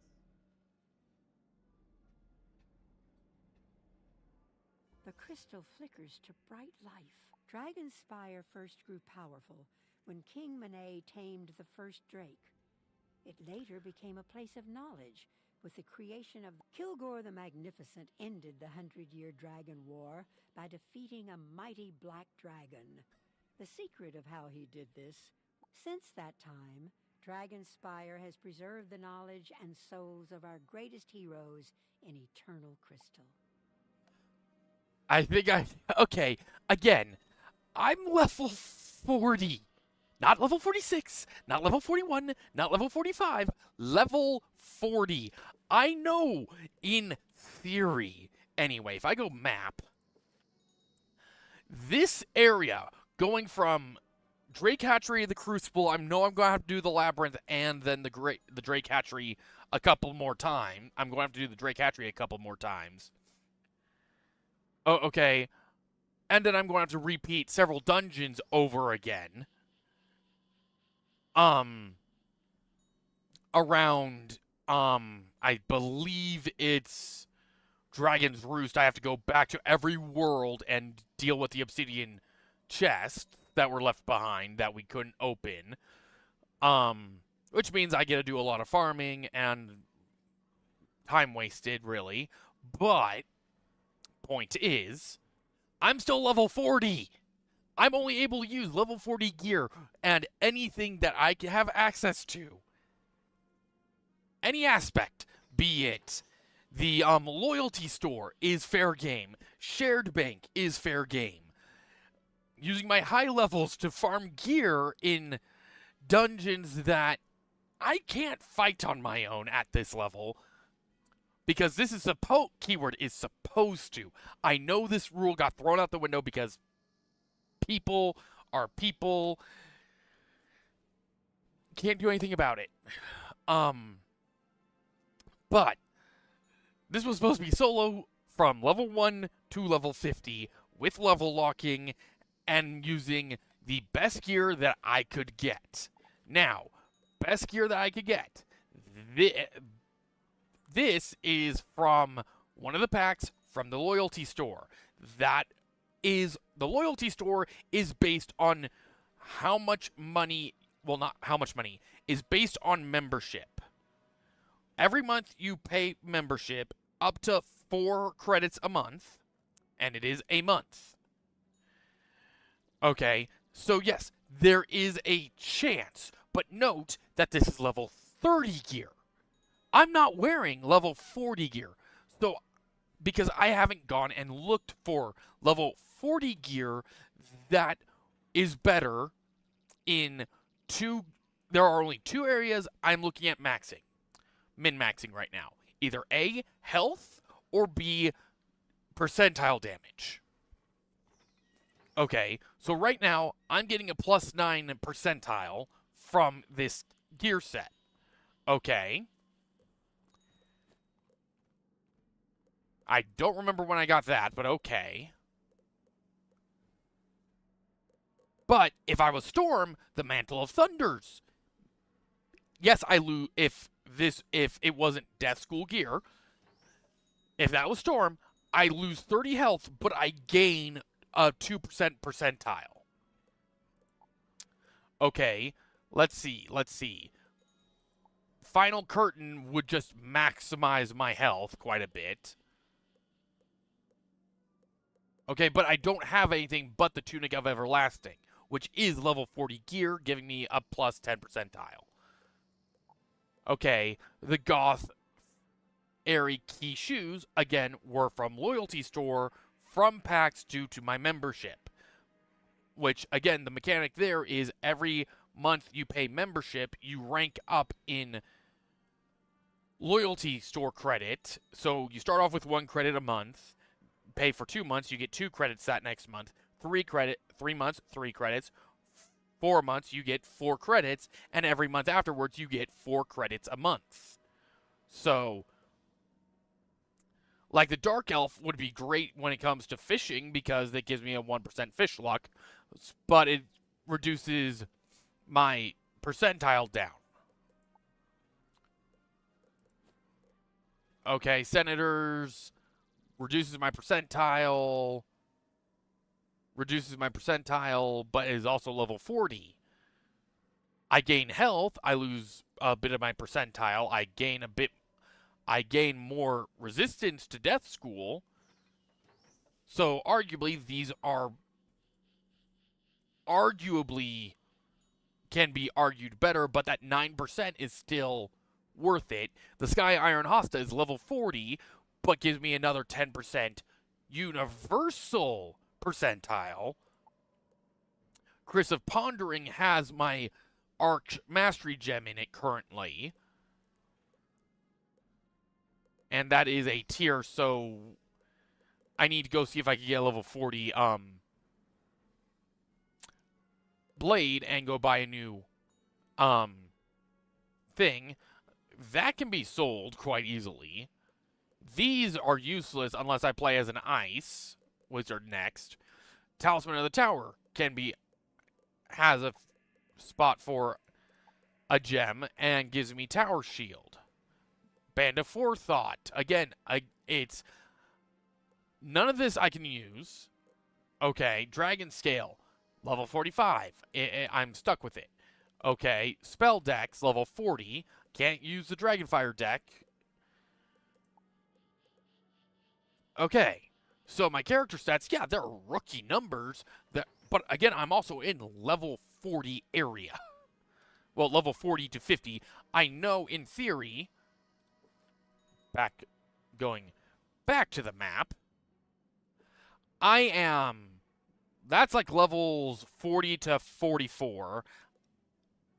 The crystal flickers to bright life. Dragonspyre first grew powerful when King Manet tamed the first drake. It later became a place of knowledge. With the creation of Kilgore the Magnificent ended the 100-year Dragon War by defeating a mighty black dragon. The secret of how he did this, since that time, Dragonspyre has preserved the knowledge and souls of our greatest heroes in eternal crystal. Okay, again, I'm level 40. Not level 46, not level 41, not level 45, level 40. I know, in theory, anyway, if I go map, this area, going from Drake Hatchery to the Crucible, I know I'm going to have to do the Labyrinth and then the Drake Hatchery a couple more times. I'm going to have to do the Drake Hatchery a couple more times. Oh, okay. And then I'm going to have to repeat several dungeons over again. Around, I believe it's Dragon's Roost. I have to go back to every world and deal with the obsidian chests that were left behind that we couldn't open. Which means I get to do a lot of farming and time wasted, really. But, point is, I'm still level 40. I'm only able to use level 40 gear and anything that I can have access to. Any aspect, be it the loyalty store is fair game. Shared bank is fair game. Using my high levels to farm gear in dungeons that I can't fight on my own at this level. Because this is keyword is supposed to. I know this rule got thrown out the window because people are people. Can't do anything about it. But this was supposed to be solo from level 1 to level 50 with level locking and using the best gear that I could get. Now, best gear that I could get. This is from one of the packs from the loyalty store. The loyalty store is based on how much money, well, not how much money, is based on membership. Every month you pay membership up to 4 credits a month, and it is a month. Okay, so yes, there is a chance, but note that this is level 30 gear. I'm not wearing level 40 gear, so because I haven't gone and looked for level 40 gear that is better in there are only 2 areas I'm looking at maxing, min-maxing right now. Either A, health, or B, percentile damage. Okay, so right now, I'm getting a +9 percentile from this gear set. Okay. I don't remember when I got that, but okay. But if I was Storm, the Mantle of Thunders. Yes, I lose if it wasn't Death School gear. If that was Storm, I lose 30 health, but I gain a 2% percentile. Okay, let's see. Final Curtain would just maximize my health quite a bit. Okay, but I don't have anything but the Tunic of Everlasting, which is level 40 gear, giving me a +10 percentile. Okay, the Goth Airy Key Shoes, again, were from Loyalty Store, from packs due to my membership. Which, again, the mechanic there is every month you pay membership, you rank up in Loyalty Store credit. So you start off with 1 credit a month, pay for 2 months, you get 2 credits that next month. 3 months, 3 credits. 4 months, you get 4 credits, and every month afterwards, you get 4 credits a month. So, like the Dark Elf would be great when it comes to fishing because it gives me a 1% fish luck, but it reduces my percentile down. Okay, Senators reduces my percentile, but is also level 40. I gain health, I lose a bit of my percentile, I gain more resistance to Death School. So arguably these are can be argued better, but that 9% is still worth it. The Sky Iron Hosta is level 40, but gives me another 10% universal percentile. Chris of Pondering has my Arch Mastery Gem in it currently. And that is a tier, so I need to go see if I can get a level 40 blade and go buy a new thing. That can be sold quite easily. These are useless unless I play as an ice wizard next. Talisman of the Tower has a spot for a gem and gives me Tower Shield. Band of Forethought. Again, it's none of this I can use. Okay, Dragon Scale, level 45. I'm stuck with it. Okay, Spell Dex, level 40. Can't use the Dragonfire deck. Okay, so my character stats, yeah, they're rookie numbers. But again, I'm also in level 40 area. Well, level 40 to 50. I know, in theory, going back to the map, that's like levels 40 to 44.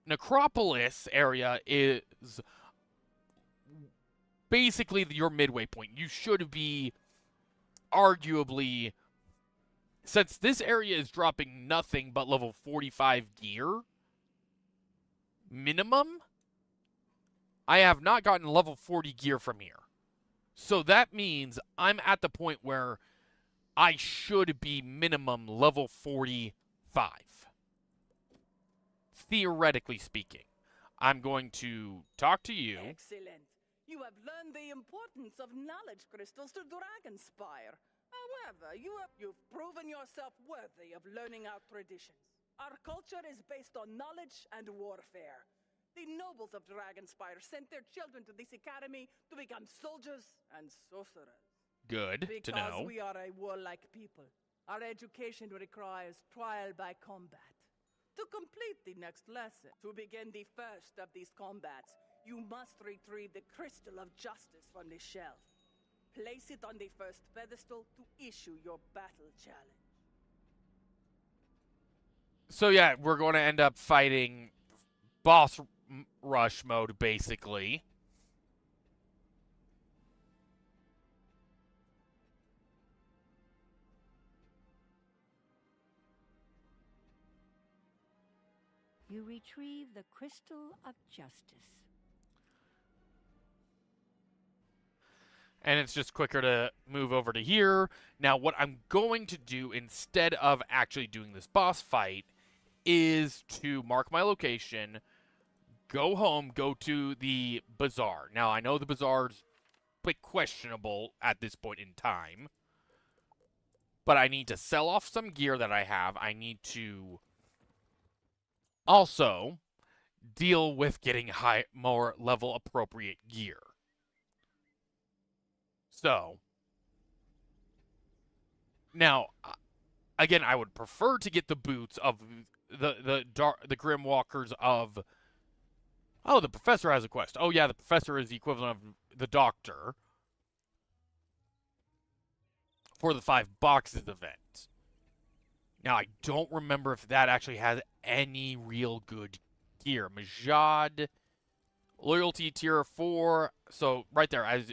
Necropolis area is basically your midway point. You should be arguably, since this area is dropping nothing but level 45 gear minimum, I have not gotten level 40 gear from here. So that means I'm at the point where I should be minimum level 45. Theoretically speaking. I'm going to talk to you. Excellent. You have learned the importance of knowledge crystals to Dragonspyre. However, you've proven yourself worthy of learning our traditions. Our culture is based on knowledge and warfare. The nobles of Dragonspyre sent their children to this academy to become soldiers and sorcerers. Good to know. Because we are a warlike people, our education requires trial by combat. To complete the next lesson, to begin the first of these combats, you must retrieve the Crystal of Justice from the shelf. Place it on the first pedestal to issue your battle challenge. So yeah, we're going to end up fighting boss rush mode, basically. You retrieve the Crystal of Justice. And it's just quicker to move over to here. Now, what I'm going to do instead of actually doing this boss fight is to mark my location, go home, go to the bazaar. Now, I know the bazaar's a bit questionable at this point in time, but I need to sell off some gear that I have. I need to also deal with getting more level appropriate gear. So, now, again, I would prefer to get the boots of the Grimwalkers of... Oh, the Professor has a quest. Oh, yeah, the Professor is the equivalent of the Doctor for the 5 boxes event. Now, I don't remember if that actually has any real good gear. Majad, loyalty tier 4. So, right there, as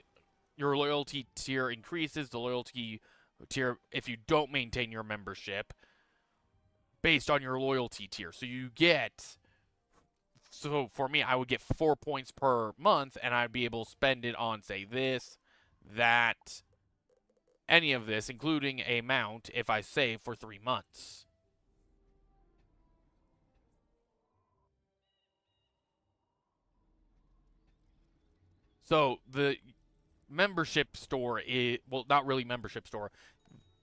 your loyalty tier increases, the loyalty tier, if you don't maintain your membership, based on your loyalty tier. So, you get... So, for me, I would get 4 points per month, and I'd be able to spend it on, say, this, that... any of this, including a mount, if I save for 3 months. So, the membership store is... Well, not really membership store.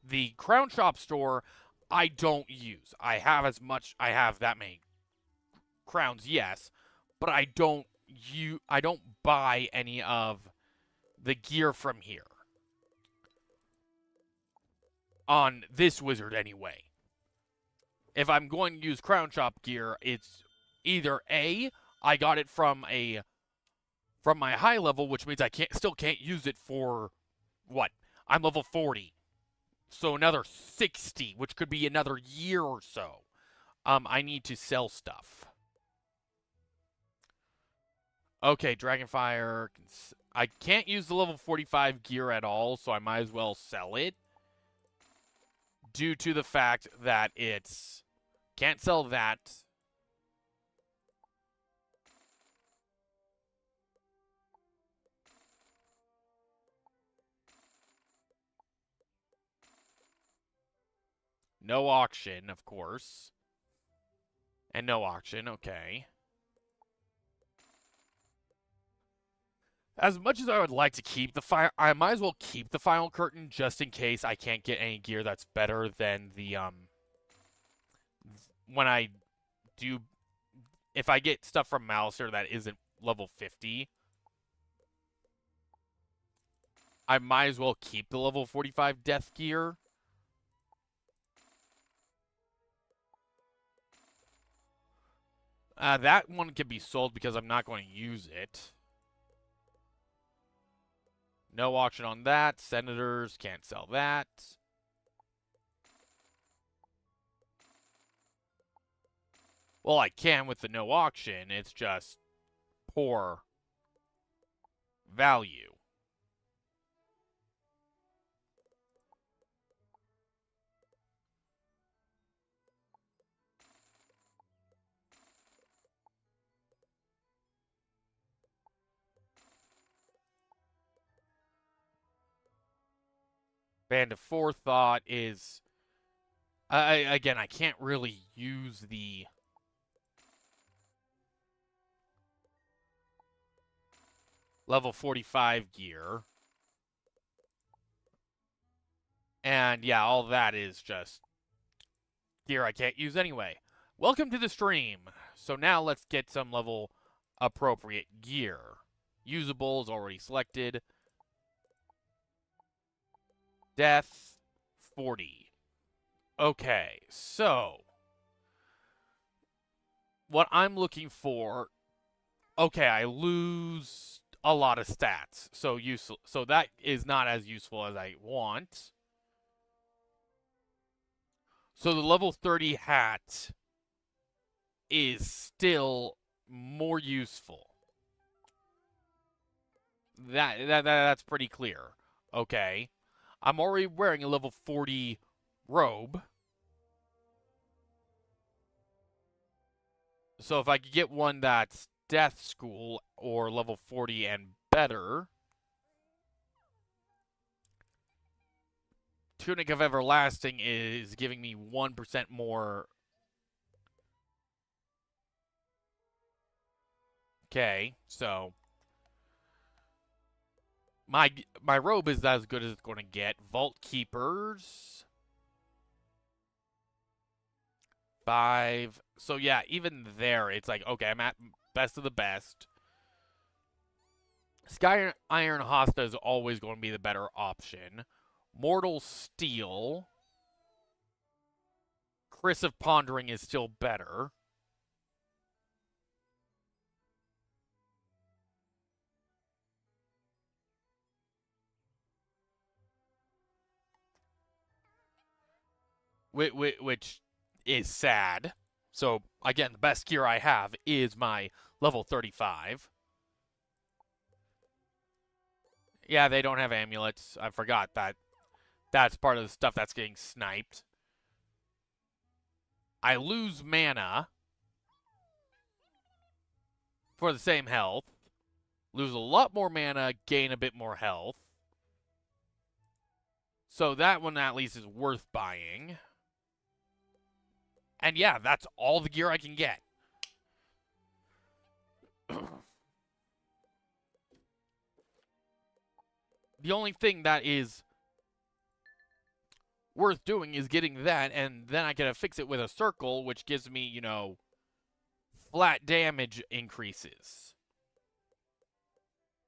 The Crown Shop store, I don't use. I have that many crowns, yes. But I don't buy any of the gear from here. On this wizard, anyway. If I'm going to use Crown Shop gear, it's either A, I got it from my high level, which means I still can't use it for what? I'm level 40. So another 60, which could be another year or so. I need to sell stuff. Okay, Dragonspyre. I can't use the level 45 gear at all, so I might as well sell it. Due to the fact that it's... Can't sell that. No auction, of course. And no auction, okay. As much as I would like to keep the fire, I might as well keep the final curtain just in case I can't get any gear that's better than the, when I do, if I get stuff from Malister that isn't level 50. I might as well keep the level 45 death gear. That one can be sold because I'm not going to use it. No auction on that. Senators can't sell that. Well, I can with the no auction. It's just poor value. Band of Forethought is... again, I can't really use the... level 45 gear. And yeah, all that is just gear I can't use anyway. Welcome to the stream. So now let's get some level appropriate gear. Usable is already selected. Death 40. Okay, so what I'm looking for, okay, I lose a lot of stats. So that is not as useful as I want. So the level 30 hat is still more useful. That's pretty clear. Okay. I'm already wearing a level 40 robe. So if I could get one that's Death School or level 40 and better. Tunic of Everlasting is giving me 1% more. Okay, so my robe is as good as it's going to get. Vault Keepers 5. So yeah, even there it's like, okay, I'm at best of the best. Sky Iron Hosta is always going to be the better option. Mortal Steel. Chris of Pondering is still better. Which is sad. So, again, the best gear I have is my level 35. Yeah, they don't have amulets. I forgot that. That's part of the stuff that's getting sniped. I lose mana for the same health. Lose a lot more mana, gain a bit more health. So that one at least is worth buying. And yeah, that's all the gear I can get. The only thing that is worth doing is getting that, and then I can fix it with a circle, which gives me, you know, flat damage increases.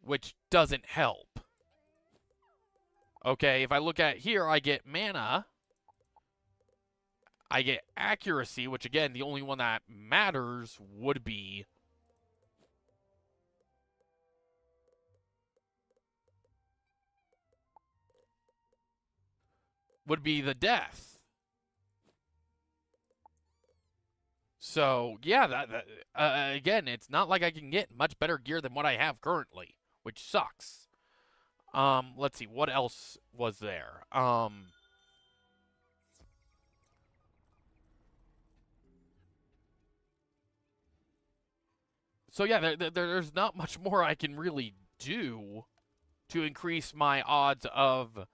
Which doesn't help. Okay, if I look at here, I get mana. I get accuracy, which again, the only one that matters would be the death. So, yeah, again, it's not like I can get much better gear than what I have currently, which sucks. Let's see, what else was there? So yeah, there's not much more I can really do to increase my odds of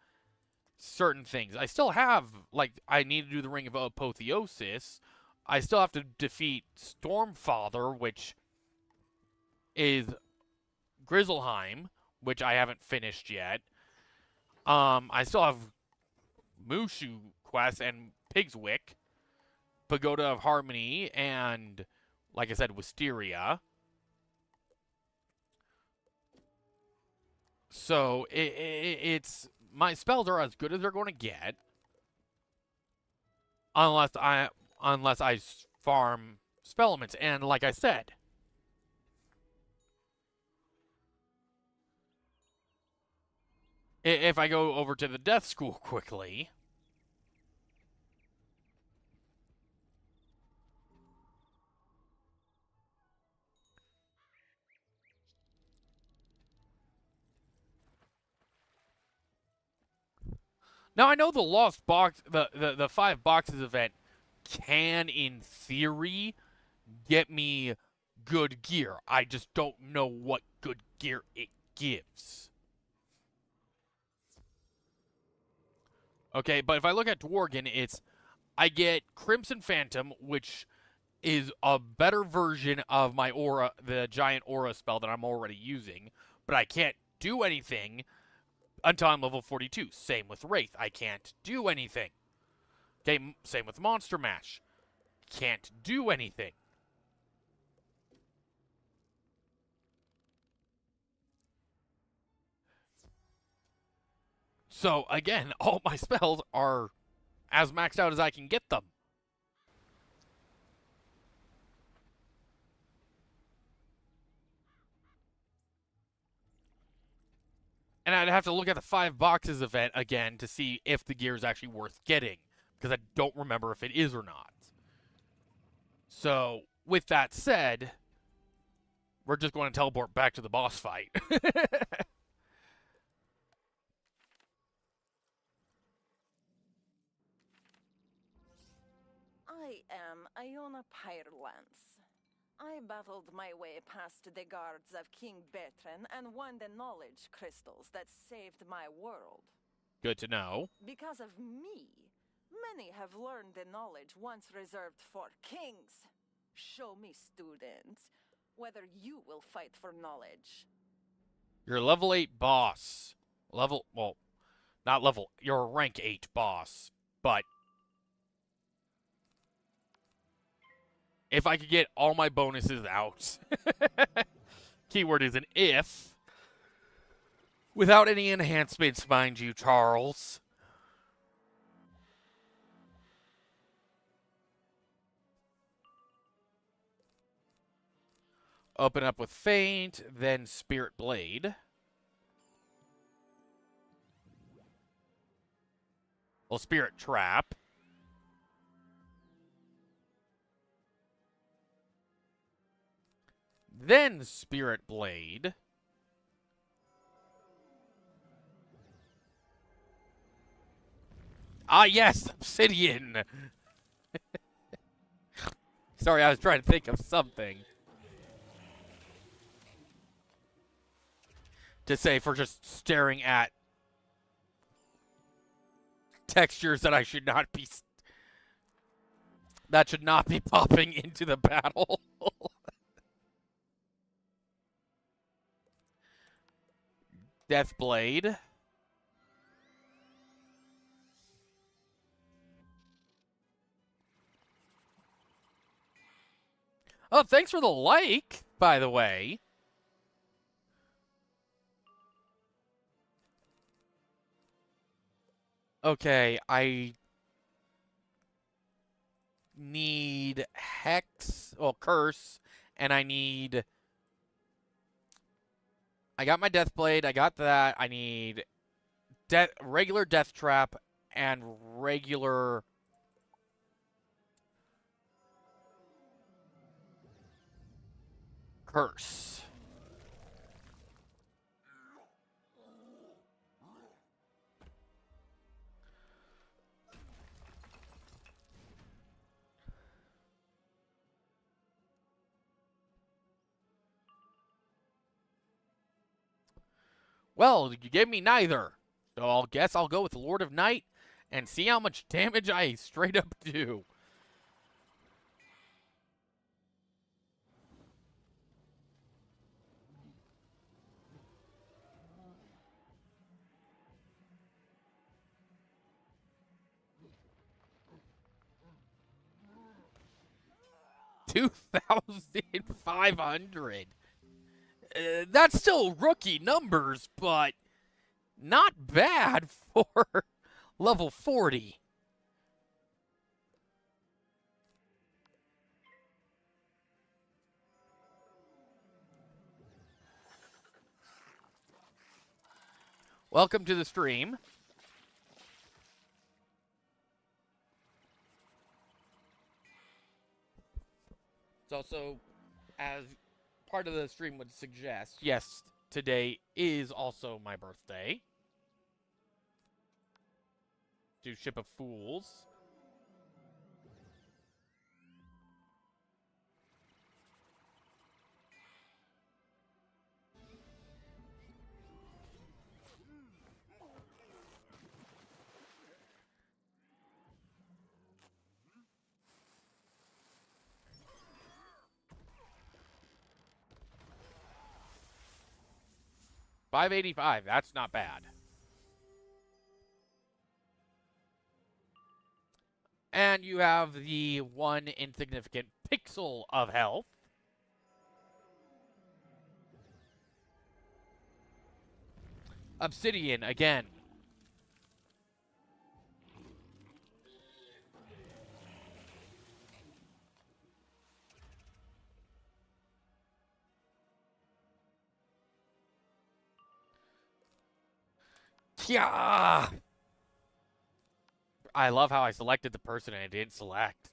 certain things. I still have, like, I need to do the Ring of Apotheosis. I still have to defeat Stormfather, which is Grizzleheim, which I haven't finished yet. I still have Mushu quests and Pigswick, Pagoda of Harmony, and, like I said, Wisteria. So it's my spells are as good as they're going to get, unless I farm spell elements. And like I said, if I go over to the death school quickly. Now, I know the Lost Box, the 5 boxes event can, in theory, get me good gear. I just don't know what good gear it gives. Okay, but if I look at Dworgen, I get Crimson Phantom, which is a better version of my aura, the giant aura spell that I'm already using, but I can't do anything until I'm level 42. Same with Wraith. I can't do anything. Okay, same with Monster Mash. Can't do anything. So, again, all my spells are as maxed out as I can get them. And I'd have to look at the 5 boxes event again to see if the gear is actually worth getting, because I don't remember if it is or not. So, with that said, we're just going to teleport back to the boss fight. I am Iona Pyrelance. I battled my way past the guards of King Bertrand and won the knowledge crystals that saved my world. Good to know. Because of me, many have learned the knowledge once reserved for kings. Show me, students, whether you will fight for knowledge. You're a level 8 boss. Well, not level, you're a rank 8 boss, but if I could get all my bonuses out, keyword is an if, without any enhancements, mind you, Charles. Open up with Feint, then Spirit Blade. Well, Spirit Trap. Then Spirit Blade. Ah, yes, Obsidian. Sorry, I was trying to think of something to say for just staring at textures that should not be popping into the battle. Death Blade. Oh, thanks for the like, by the way. Okay, I need Hex, well, Curse, and I got my Death Blade, I got that. I need regular Death Trap and regular Curse. Well, you gave me neither. So I'll guess I'll go with Lord of Night and see how much damage I straight up do. $2,500. That's still rookie numbers, but Not bad for level 40. Welcome to the stream. It's also, as part of the stream would suggest, yes, today is also my birthday. To Ship of Fools. $585, that's not bad. And you have the one insignificant pixel of health. Obsidian again. Yeah. I love how I selected the person and I didn't select.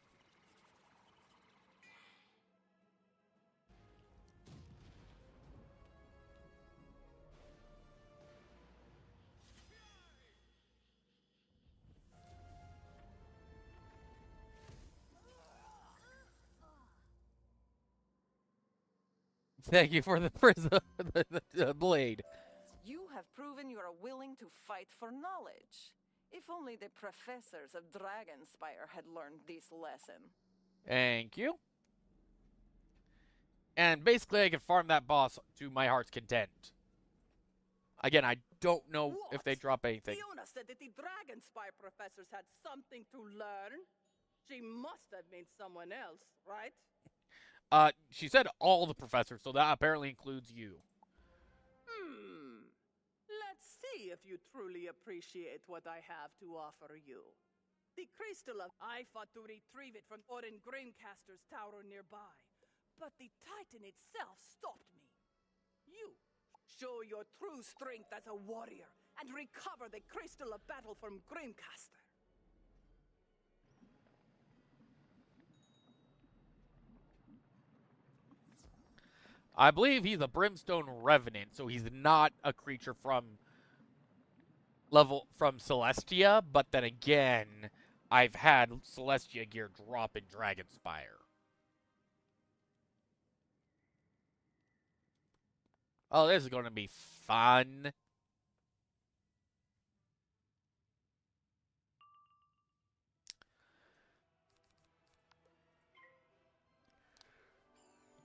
Thank you for the the blade. You have proven you are willing to fight for knowledge. If only the professors of Dragonspyre had learned this lesson. Thank you. And basically I can farm that boss to my heart's content. Again, I don't know if they drop anything. Fiona said that the Dragonspyre professors had something to learn. She must have meant someone else, right? She said all the professors, so that apparently includes you. Let's see if you truly appreciate what I have to offer you. The crystal of... I fought to retrieve it from Orin Grimcaster's tower nearby, but the Titan itself stopped me. You show your true strength as a warrior and recover the crystal of battle from Grimcaster. I believe he's a Brimstone Revenant, so he's not a creature from Celestia, but then again, I've had Celestia gear drop in Dragonspyre. Oh, this is going to be fun.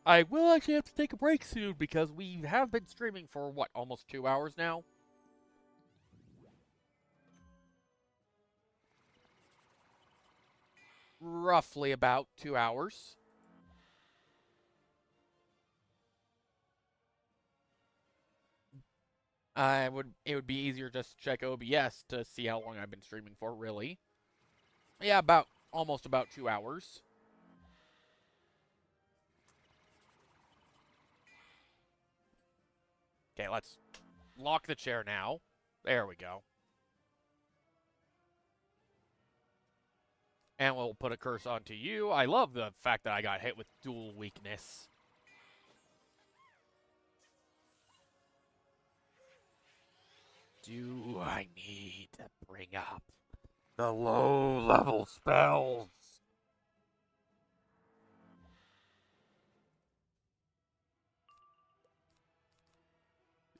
I will actually have to take a break soon because we have been streaming for, what, almost 2 hours now? Roughly about 2 hours. It would be easier just to check OBS to see how long I've been streaming for, really. Yeah, almost about 2 hours. Okay, let's lock the chair now. There we go. And we'll put a curse onto you. I love the fact that I got hit with dual weakness. Do I need to bring up the low-level spells?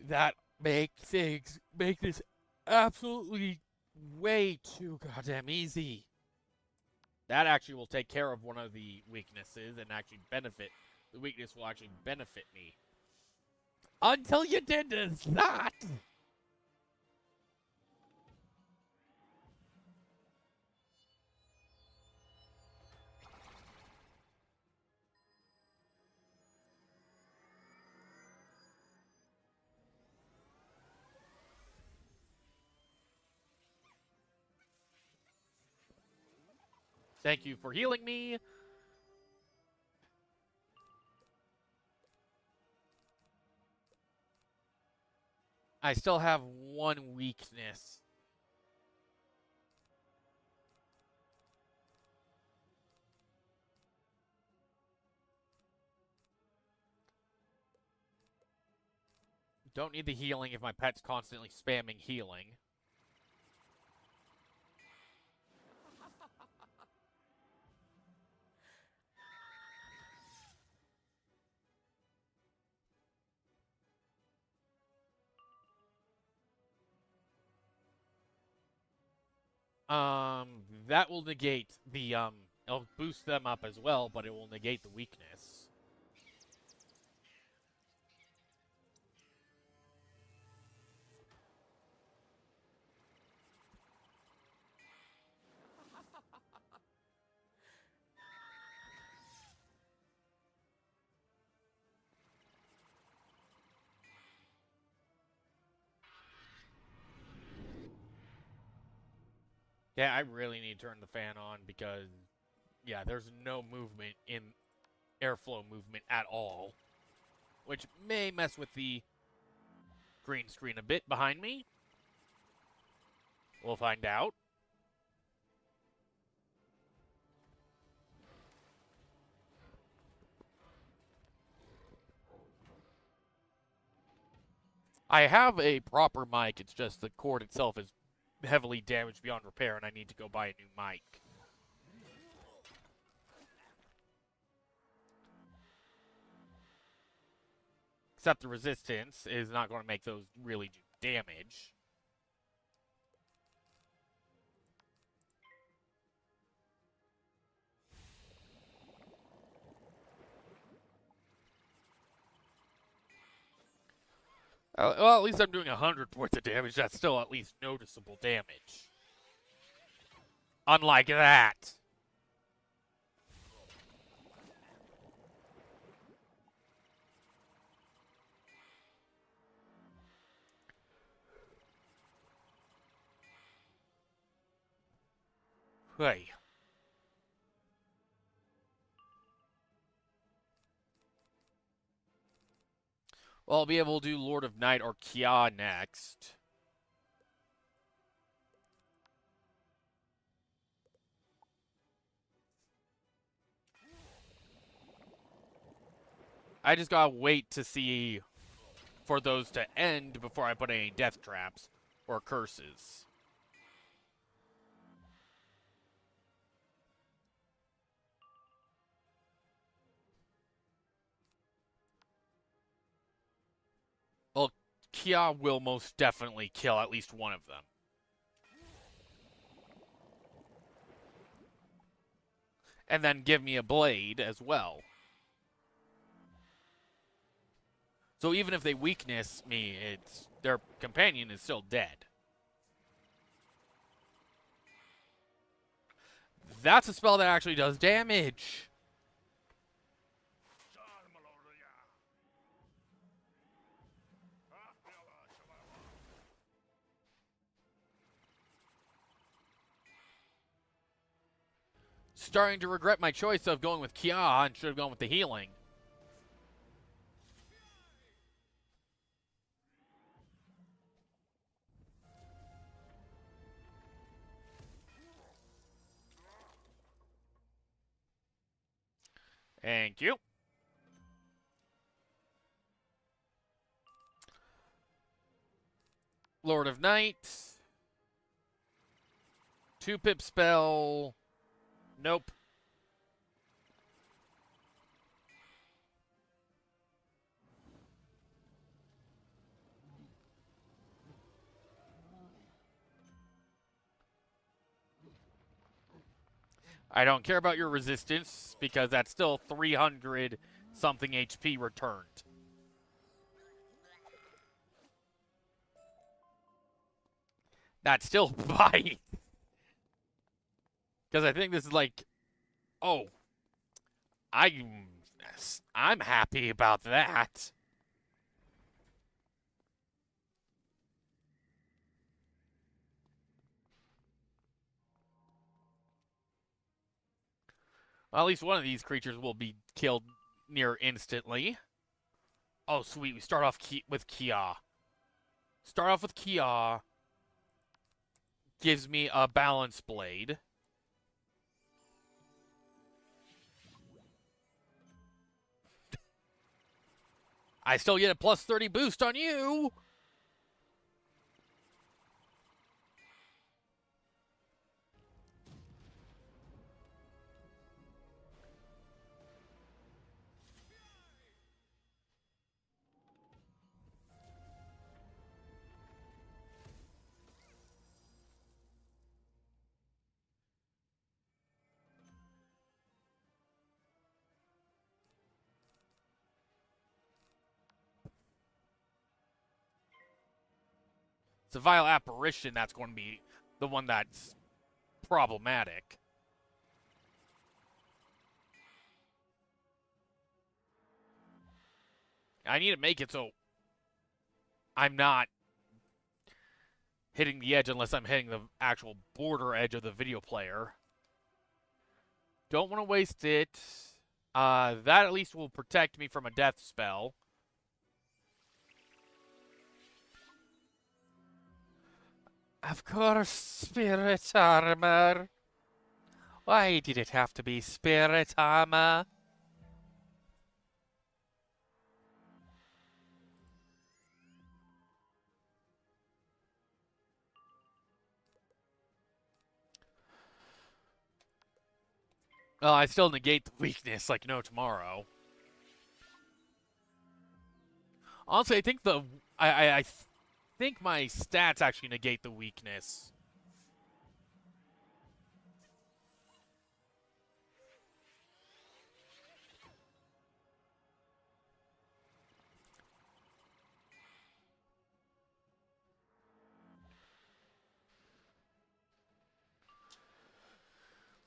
That make this absolutely way too goddamn easy. That actually will take care of one of the weaknesses and actually benefit. The weakness will actually benefit me. Until you did that! Thank you for healing me. I still have one weakness. Don't need the healing if my pet's constantly spamming healing. That will negate the, it'll boost them up as well, but it will negate the weakness. Yeah, I really need to turn the fan on because, yeah, there's no movement in airflow movement at all, which may mess with the green screen a bit behind me. We'll find out. I have a proper mic, it's just the cord itself is heavily damaged beyond repair, and I need to go buy a new mic. Except the resistance is not going to make those really do damage. Well, at least I'm doing 100 points of damage. That's still at least noticeable damage. Unlike that. Hey. Well, I'll be able to do Lord of Night or Kia next. I just gotta wait to see for those to end before I put any death traps or curses. Well, Kia will most definitely kill at least one of them. And then give me a blade as well. So even if they weakness me, their companion is still dead. That's a spell that actually does damage. Starting to regret my choice of going with Kia and should have gone with the healing. Thank you. Lord of Night. 2-pip spell. Nope. I don't care about your resistance because that's still 300 something HP returned. That's still fine. Because I think this is like, oh, I'm happy about that. Well, at least one of these creatures will be killed near instantly. Oh, sweet. We start off with Kia. Start off with Kia. Gives me a balance blade. I still get a plus 30 boost on you. It's a vile apparition that's going to be the one that's problematic. I need to make it so I'm not hitting the edge unless I'm hitting the actual border edge of the video player. Don't want to waste it. That at least will protect me from a death spell. Of course, spirit armor. Why did it have to be spirit armor? Well, I still negate the weakness like no tomorrow. Honestly, I think I think my stats actually negate the weakness.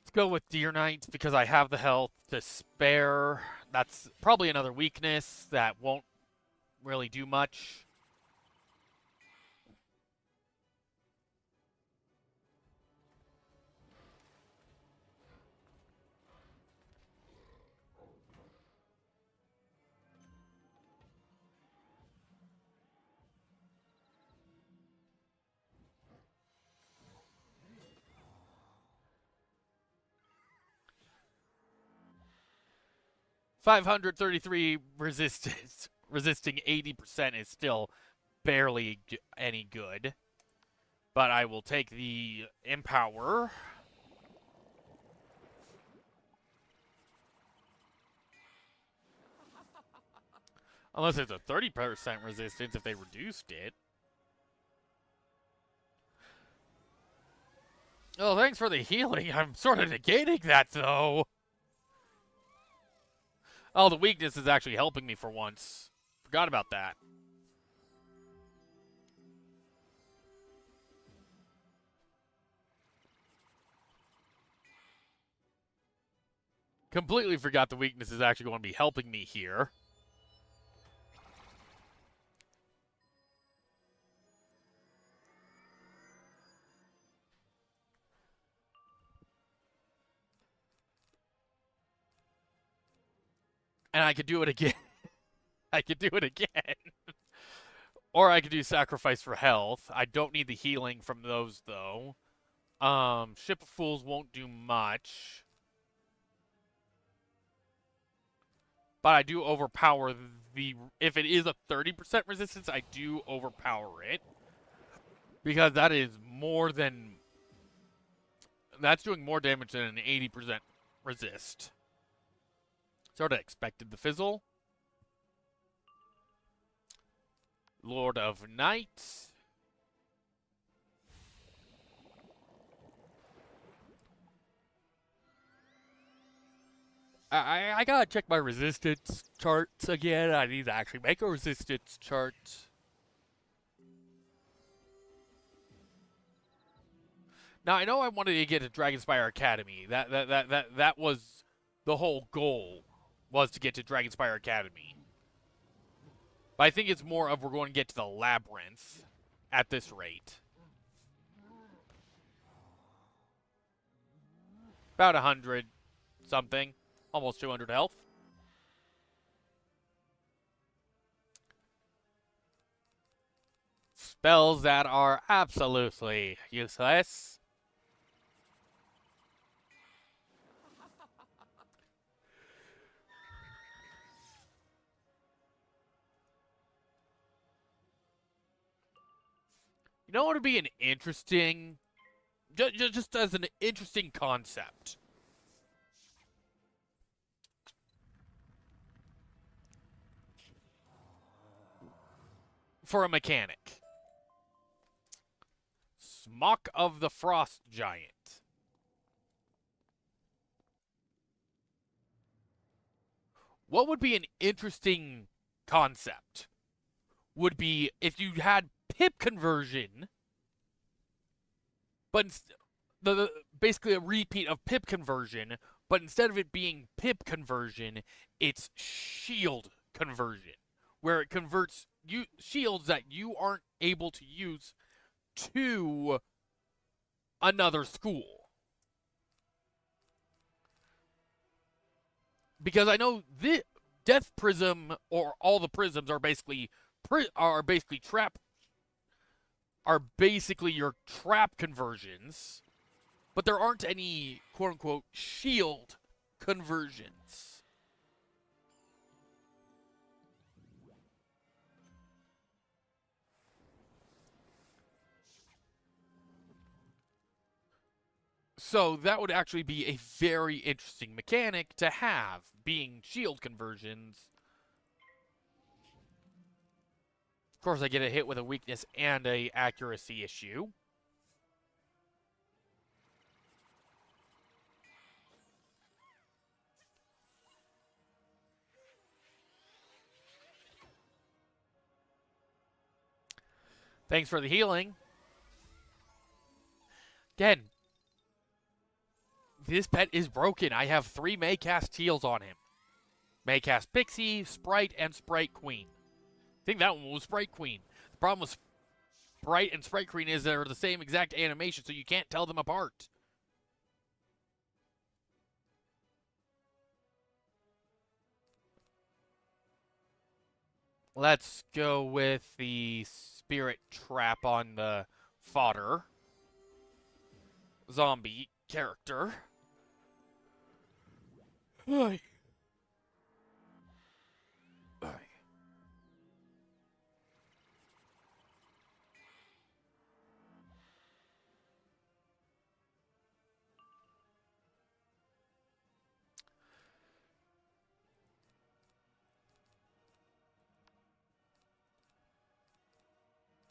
Let's go with Deer Knight because I have the health to spare. That's probably another weakness that won't really do much. $533 resistance, resisting 80% is still barely any good. But I will take the Empower. Unless it's a 30% resistance if they reduced it. Oh, thanks for the healing. I'm sort of negating that, though. Oh, the weakness is actually helping me for once. Forgot about that. Completely forgot the weakness is actually going to be helping me here. And I could do it again. I could do it again. Or I could do Sacrifice for Health. I don't need the healing from those, though. Ship of Fools won't do much. But I do overpower the... If it is a 30% resistance, I do overpower it. Because that is more than... That's doing more damage than an 80% resist. Sort of expected the fizzle. Lord of Night. I gotta check my resistance charts again. I need to actually make a resistance chart. Now I know I wanted to get to Dragonspyre Academy. That was the whole goal, was to get to Dragonspyre Academy. But I think it's more of we're going to get to the Labyrinth at this rate. About 100. something. Almost 200 health. Spells that are absolutely useless. You know what would be an interesting... Just as an interesting concept. For a mechanic. Smock of the Frost Giant. What would be an interesting concept? Would be if you had pip conversion, but basically a repeat of pip conversion, but instead of it being pip conversion, it's shield conversion, where it converts shields that you aren't able to use to another school. Because I know the Death Prism, or all the prisms, are basically your trap conversions, but there aren't any quote unquote shield conversions. So that would actually be a very interesting mechanic to have, being shield conversions. Of course, I get a hit with a weakness and a accuracy issue. Thanks for the healing. Again, this pet is broken. I have 3 Maycast heals on him. Maycast Pixie, Sprite, and Sprite Queen. I think that one was Sprite Queen. The problem with Sprite and Sprite Queen is they're the same exact animation, so you can't tell them apart. Let's go with the Spirit Trap on the fodder zombie character. Ay. Ay.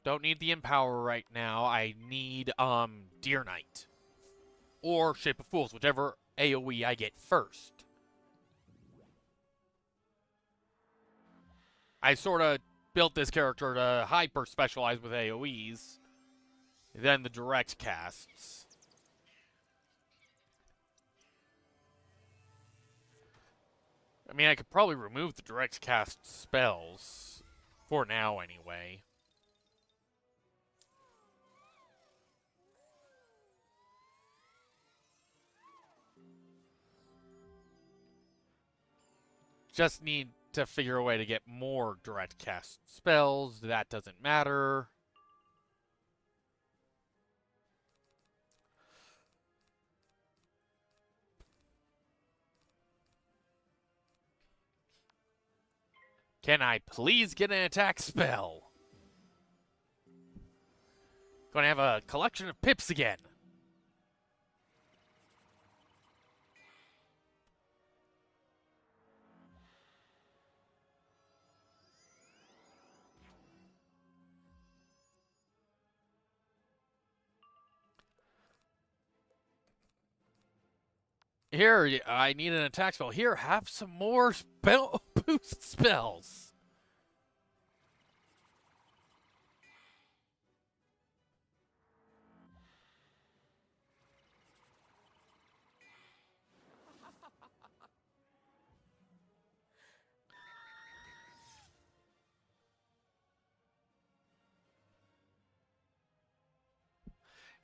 Don't need the Empower right now. I need Deer Knight. Or Shape of Fools, whichever AoE I get first. I sort of built this character to hyper specialize with AoEs, then the direct casts. I mean, I could probably remove the direct cast spells, for now anyway. Just need to figure a way to get more direct cast spells. That doesn't matter. Can I please get an attack spell? Gonna have a collection of pips again. Here, I need an attack spell. Here, have some more spell boost spells.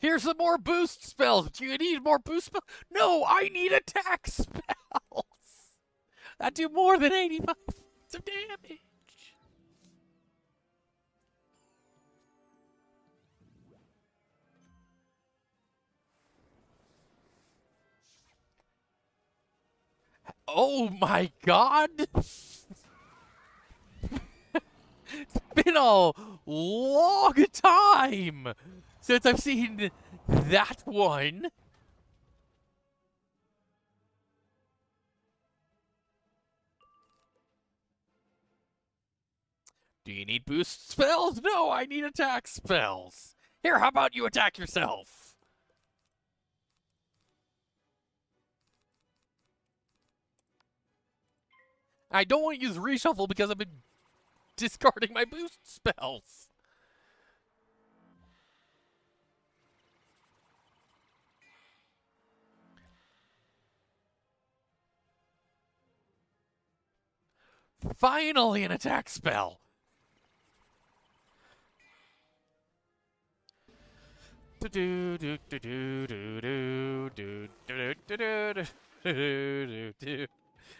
Here's some more boost spells. Do you need more boost spells? No, I need attack spells. That do more than 85 points of damage. Oh my god! It's been a long time since I've seen that one. Do you need boost spells? No, I need attack spells. Here, how about you attack yourself? I don't want to use reshuffle because I've been discarding my boost spells. Finally, an attack spell.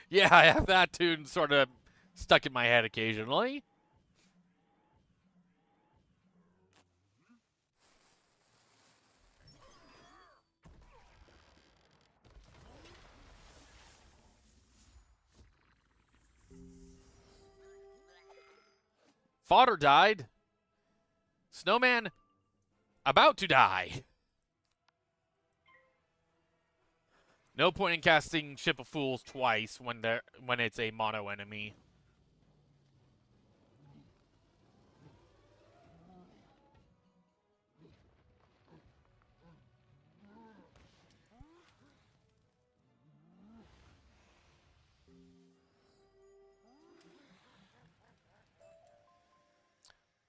Yeah, I have that tune sort of stuck in my head occasionally. Fodder died. Snowman about to die. No point in casting Ship of Fools twice when it's a mono enemy.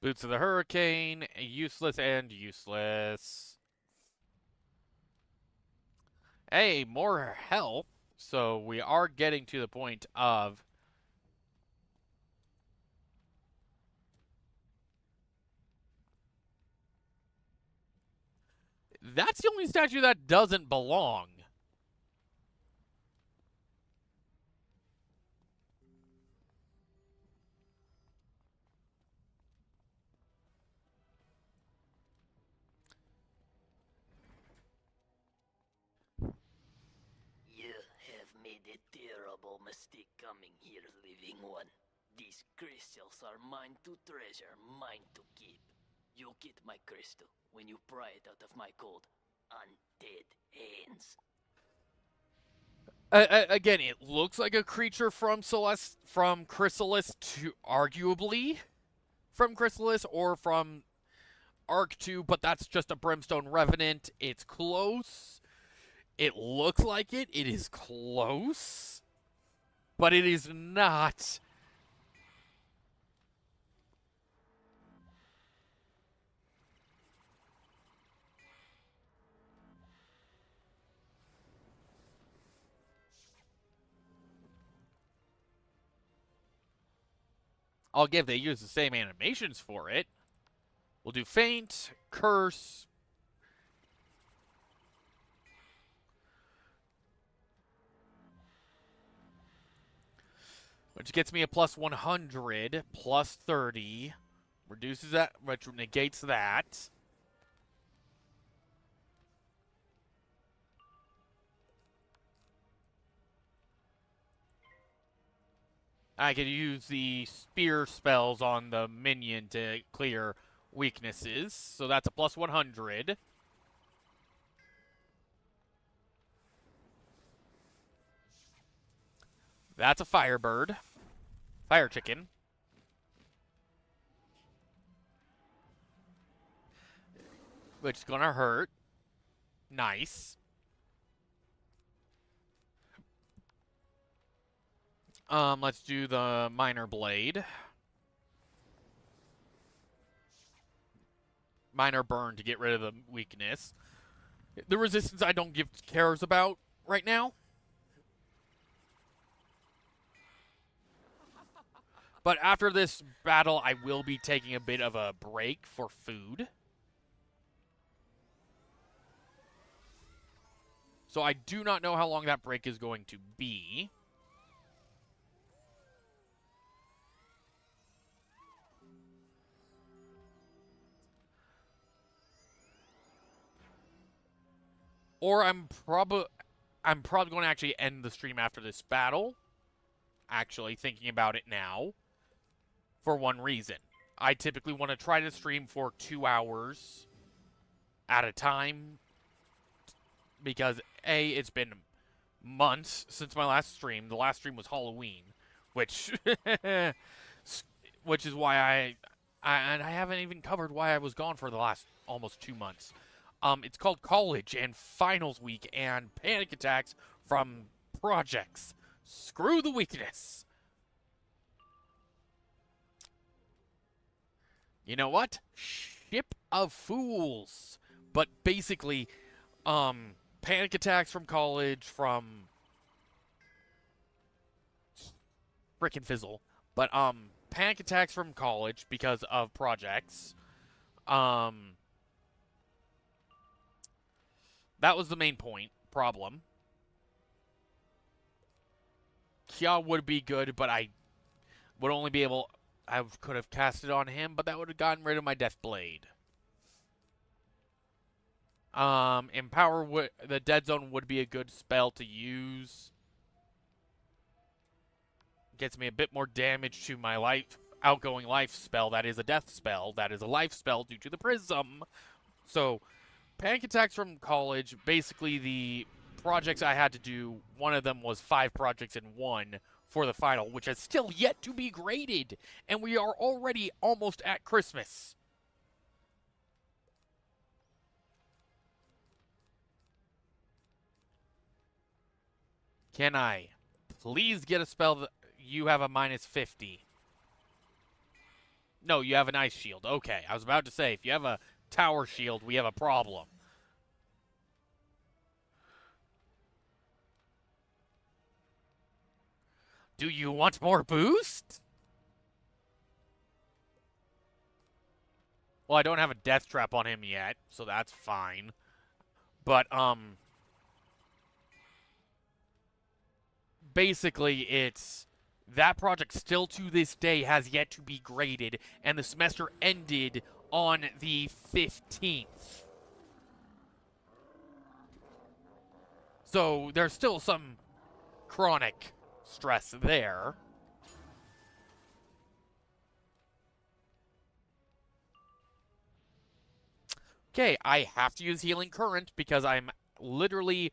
Boots of the Hurricane, useless and useless. Hey, more health. So we are getting to the point of that's the only statue that doesn't belong. You have made a terrible mistake coming here, living one. These crystals are mine to treasure, mine to keep. You'll get my crystal when you pry it out of my cold, undead hands. Again, it looks like a creature from Chrysalis to arguably from Chrysalis or from Arc 2, but that's just a Brimstone Revenant. It's close. It looks like it. It is close. But it is not. I'll give they use the same animations for it. We'll do Faint, Curse, which gets me a plus 100, plus 30, reduces that, which negates that. I could use the spear spells on the minion to clear weaknesses, so that's a plus 100. That's a Firebird. Fire Chicken. Which is gonna hurt. Nice. Let's do the Minor Blade. Minor Burn to get rid of the weakness. The resistance I don't give cares about right now. But after this battle, I will be taking a bit of a break for food. So I do not know how long that break is going to be. Or I'm probably going to actually end the stream after this battle. Actually, thinking about it now. For one reason. I typically want to try to stream for 2 hours at a time. Because, A, it's been months since my last stream. The last stream was Halloween. Which is why and I haven't even covered why I was gone for the last almost 2 months. It's called college and finals week and panic attacks from projects. Screw the weakness. You know what? Ship of Fools. But basically, panic attacks from college, from frickin' fizzle. But panic attacks from college because of projects. That was the main problem. Kya would be good, but I would only be able... I could have cast it on him, but that would have gotten rid of my Death Blade. Empower the Dead Zone would be a good spell to use. Gets me a bit more damage to my outgoing life spell. That is a death spell. That is a life spell due to the prism. So, panic attacks from college. Basically, the projects I had to do, one of them was 5 projects in one for the final, which has still yet to be graded. And we are already almost at Christmas. Can I please get a spell that you have a minus 50? No, you have an ice shield. Okay, I was about to say, if you have a tower shield, we have a problem. Do you want more boost? Well, I don't have a death trap on him yet, so that's fine. But, basically, it's... That project still to this day has yet to be graded, and the semester ended on the 15th. So, there's still some chronic stress there. Okay, I have to use Healing Current because I'm literally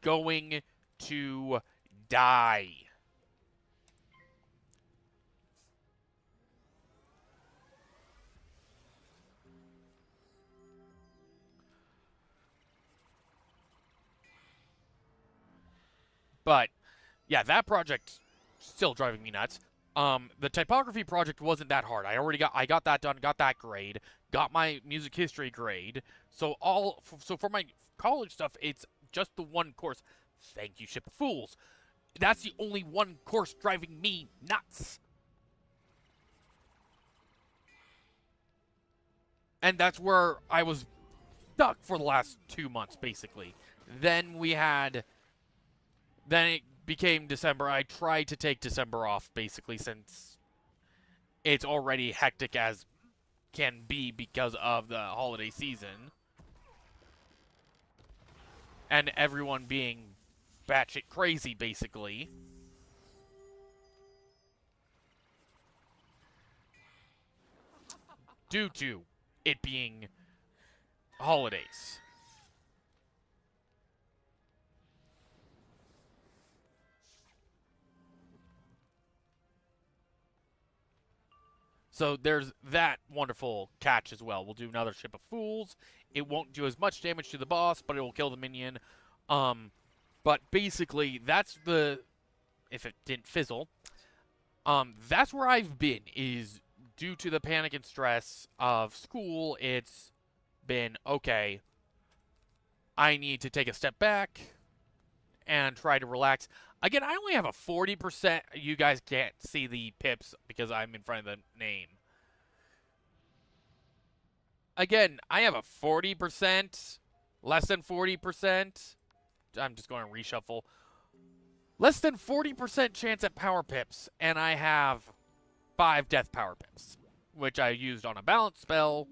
going to die. But, yeah, that project still driving me nuts. The typography project wasn't that hard. I got that done, got that grade, got my music history grade. So for my college stuff, it's just the one course. Thank you, Ship of Fools. That's the only one course driving me nuts. And that's where I was stuck for the last 2 months, basically. Then it became December. I tried to take December off, basically, since it's already hectic as can be because of the holiday season. And everyone being batshit crazy, basically. Due to it being holidays. So there's that wonderful catch as well. We'll do another Ship of Fools. It won't do as much damage to the boss, but it will kill the minion. But basically, that's the... If it didn't fizzle. That's where I've been, is due to the panic and stress of school. It's been, okay, I need to take a step back and try to relax. Again, I only have a 40%. You guys can't see the pips because I'm in front of the name. Again, I have a 40%, less than 40%. I'm just going to reshuffle. Less than 40% chance at power pips, and I have 5 death power pips, which I used on a balance spell.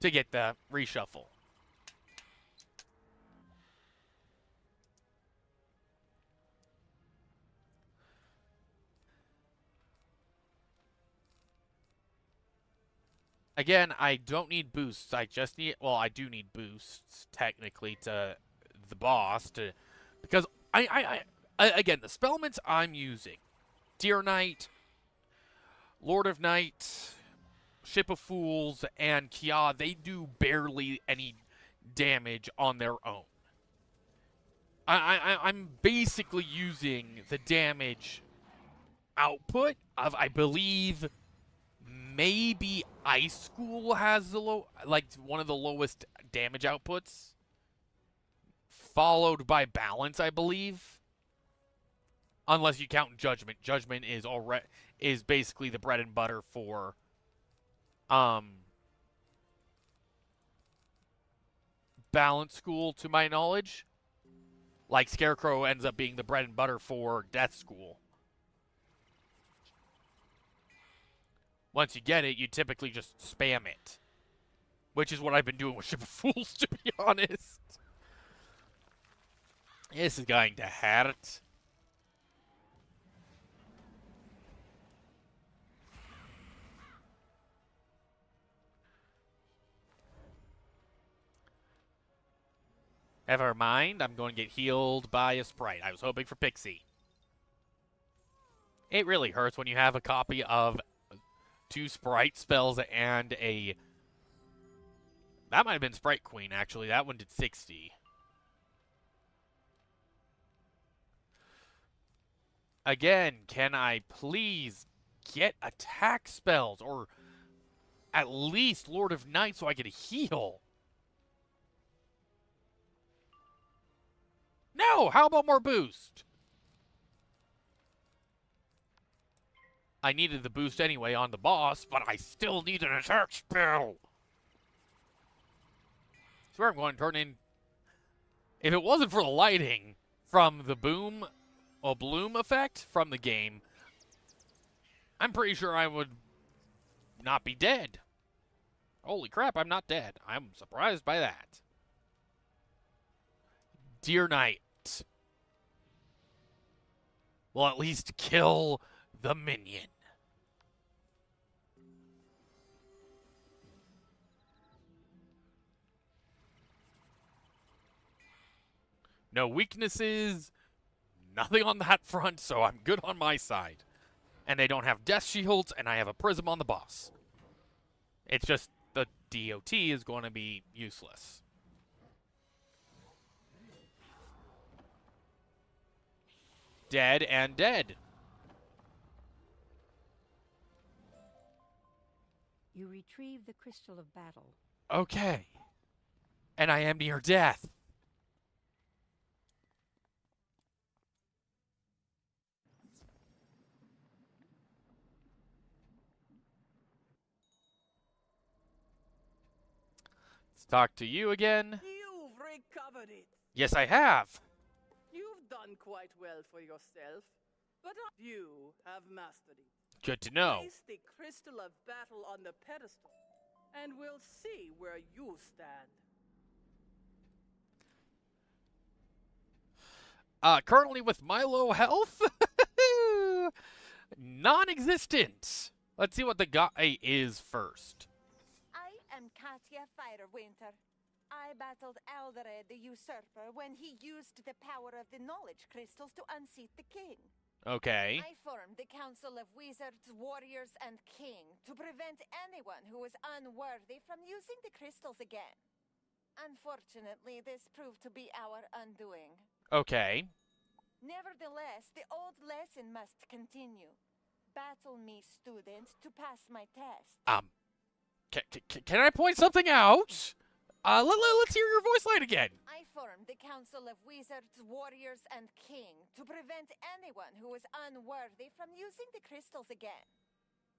To get the reshuffle. Again, I don't need boosts. I just need, well, I do need boosts technically to the boss to, because again, the spellments I'm using, Deer Knight, Lord of Night, Ship of Fools, and Kia, they do barely any damage on their own. I'm basically using the damage output of, I believe, maybe Ice School has the one of the lowest damage outputs, followed by Balance, I believe. Unless you count Judgment. Judgment is basically the bread and butter for Balance School, to my knowledge. Like Scarecrow ends up being the bread and butter for Death School. Once you get it, you typically just spam it. Which is what I've been doing with Ship of Fools, to be honest. This is going to hurt. Never mind, I'm going to get healed by a sprite. I was hoping for Pixie. It really hurts when you have a copy of 2 sprite spells and a... That might have been Sprite Queen, actually. That one did 60. Again, can I please get attack spells? Or at least Lord of Night so I can heal? No! How about more boost? I needed the boost anyway on the boss, but I still need an attack spell. I swear I'm going to turn in... If it wasn't for the lighting from the bloom effect from the game, I'm pretty sure I would not be dead. Holy crap, I'm not dead. I'm surprised by that. Deer Knight will at least kill the minion. No weaknesses, nothing on that front, so I'm good on my side. And they don't have death shields, and I have a prism on the boss. It's just the DOT is going to be useless. Dead and dead. You retrieve the Crystal of Battle. Okay. And I am near death. Let's talk to you again. You've recovered it. Yes, I have. You've done quite well for yourself, but you have mastered it. Good to know. Place the Crystal of Battle on the pedestal, and we'll see where you stand. Currently with my low health, non-existent. Let's see what the guy is first. I am Katya Firewinter. I battled Aldared the Usurper when he used the power of the knowledge crystals to unseat the king. Okay. I formed the Council of Wizards, Warriors, and King to prevent anyone who was unworthy from using the crystals again. Unfortunately, this proved to be our undoing. Okay. Nevertheless, the old lesson must continue. Battle me, student, to pass my test. Can I point something out? Let's hear your voice line again. I formed the Council of Wizards, Warriors, and King to prevent anyone who was unworthy from using the crystals again.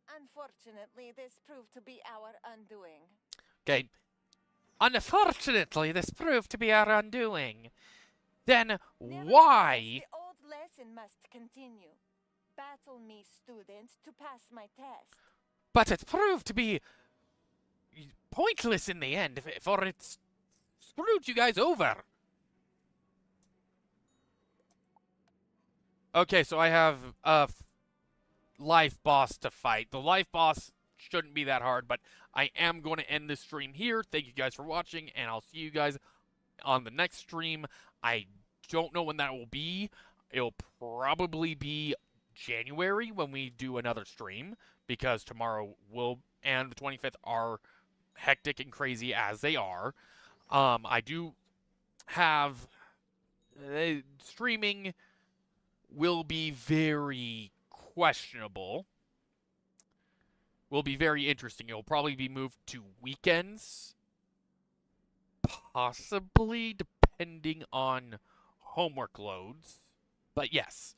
Unfortunately, this proved to be our undoing. Okay. Unfortunately, this proved to be our undoing. Then Nevertheless, why? the old lesson must continue. Battle me, student, to pass my test. But it proved to be pointless in the end, for it screwed you guys over. Okay, so I have a life boss to fight. The life boss shouldn't be that hard, but I am going to end this stream here. Thank you guys for watching, and I'll see you guys on the next stream. I don't know when that will be. It'll probably be January when we do another stream, because tomorrow and the 25th are hectic and crazy as they are. I do have streaming will be very questionable. Will be very interesting. It will probably be moved to weekends, possibly, depending on homework loads. But yes,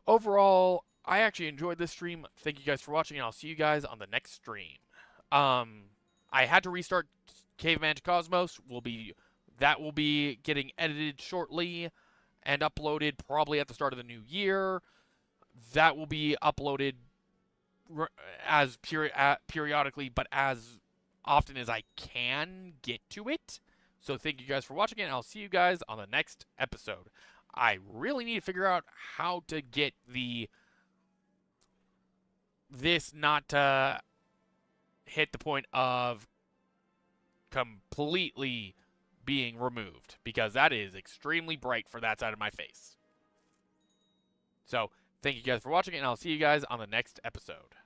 overall, I actually enjoyed this stream. Thank you guys for watching, and I'll see you guys on the next stream. I had to restart Caveman to Cosmos. That will be getting edited shortly and uploaded probably at the start of the new year. That will be uploaded as periodically, but as often as I can get to it. So thank you guys for watching, and I'll see you guys on the next episode. I really need to figure out how to get this not to hit the point of completely being removed, because that is extremely bright for that side of my face. So, thank you guys for watching, and I'll see you guys on the next episode.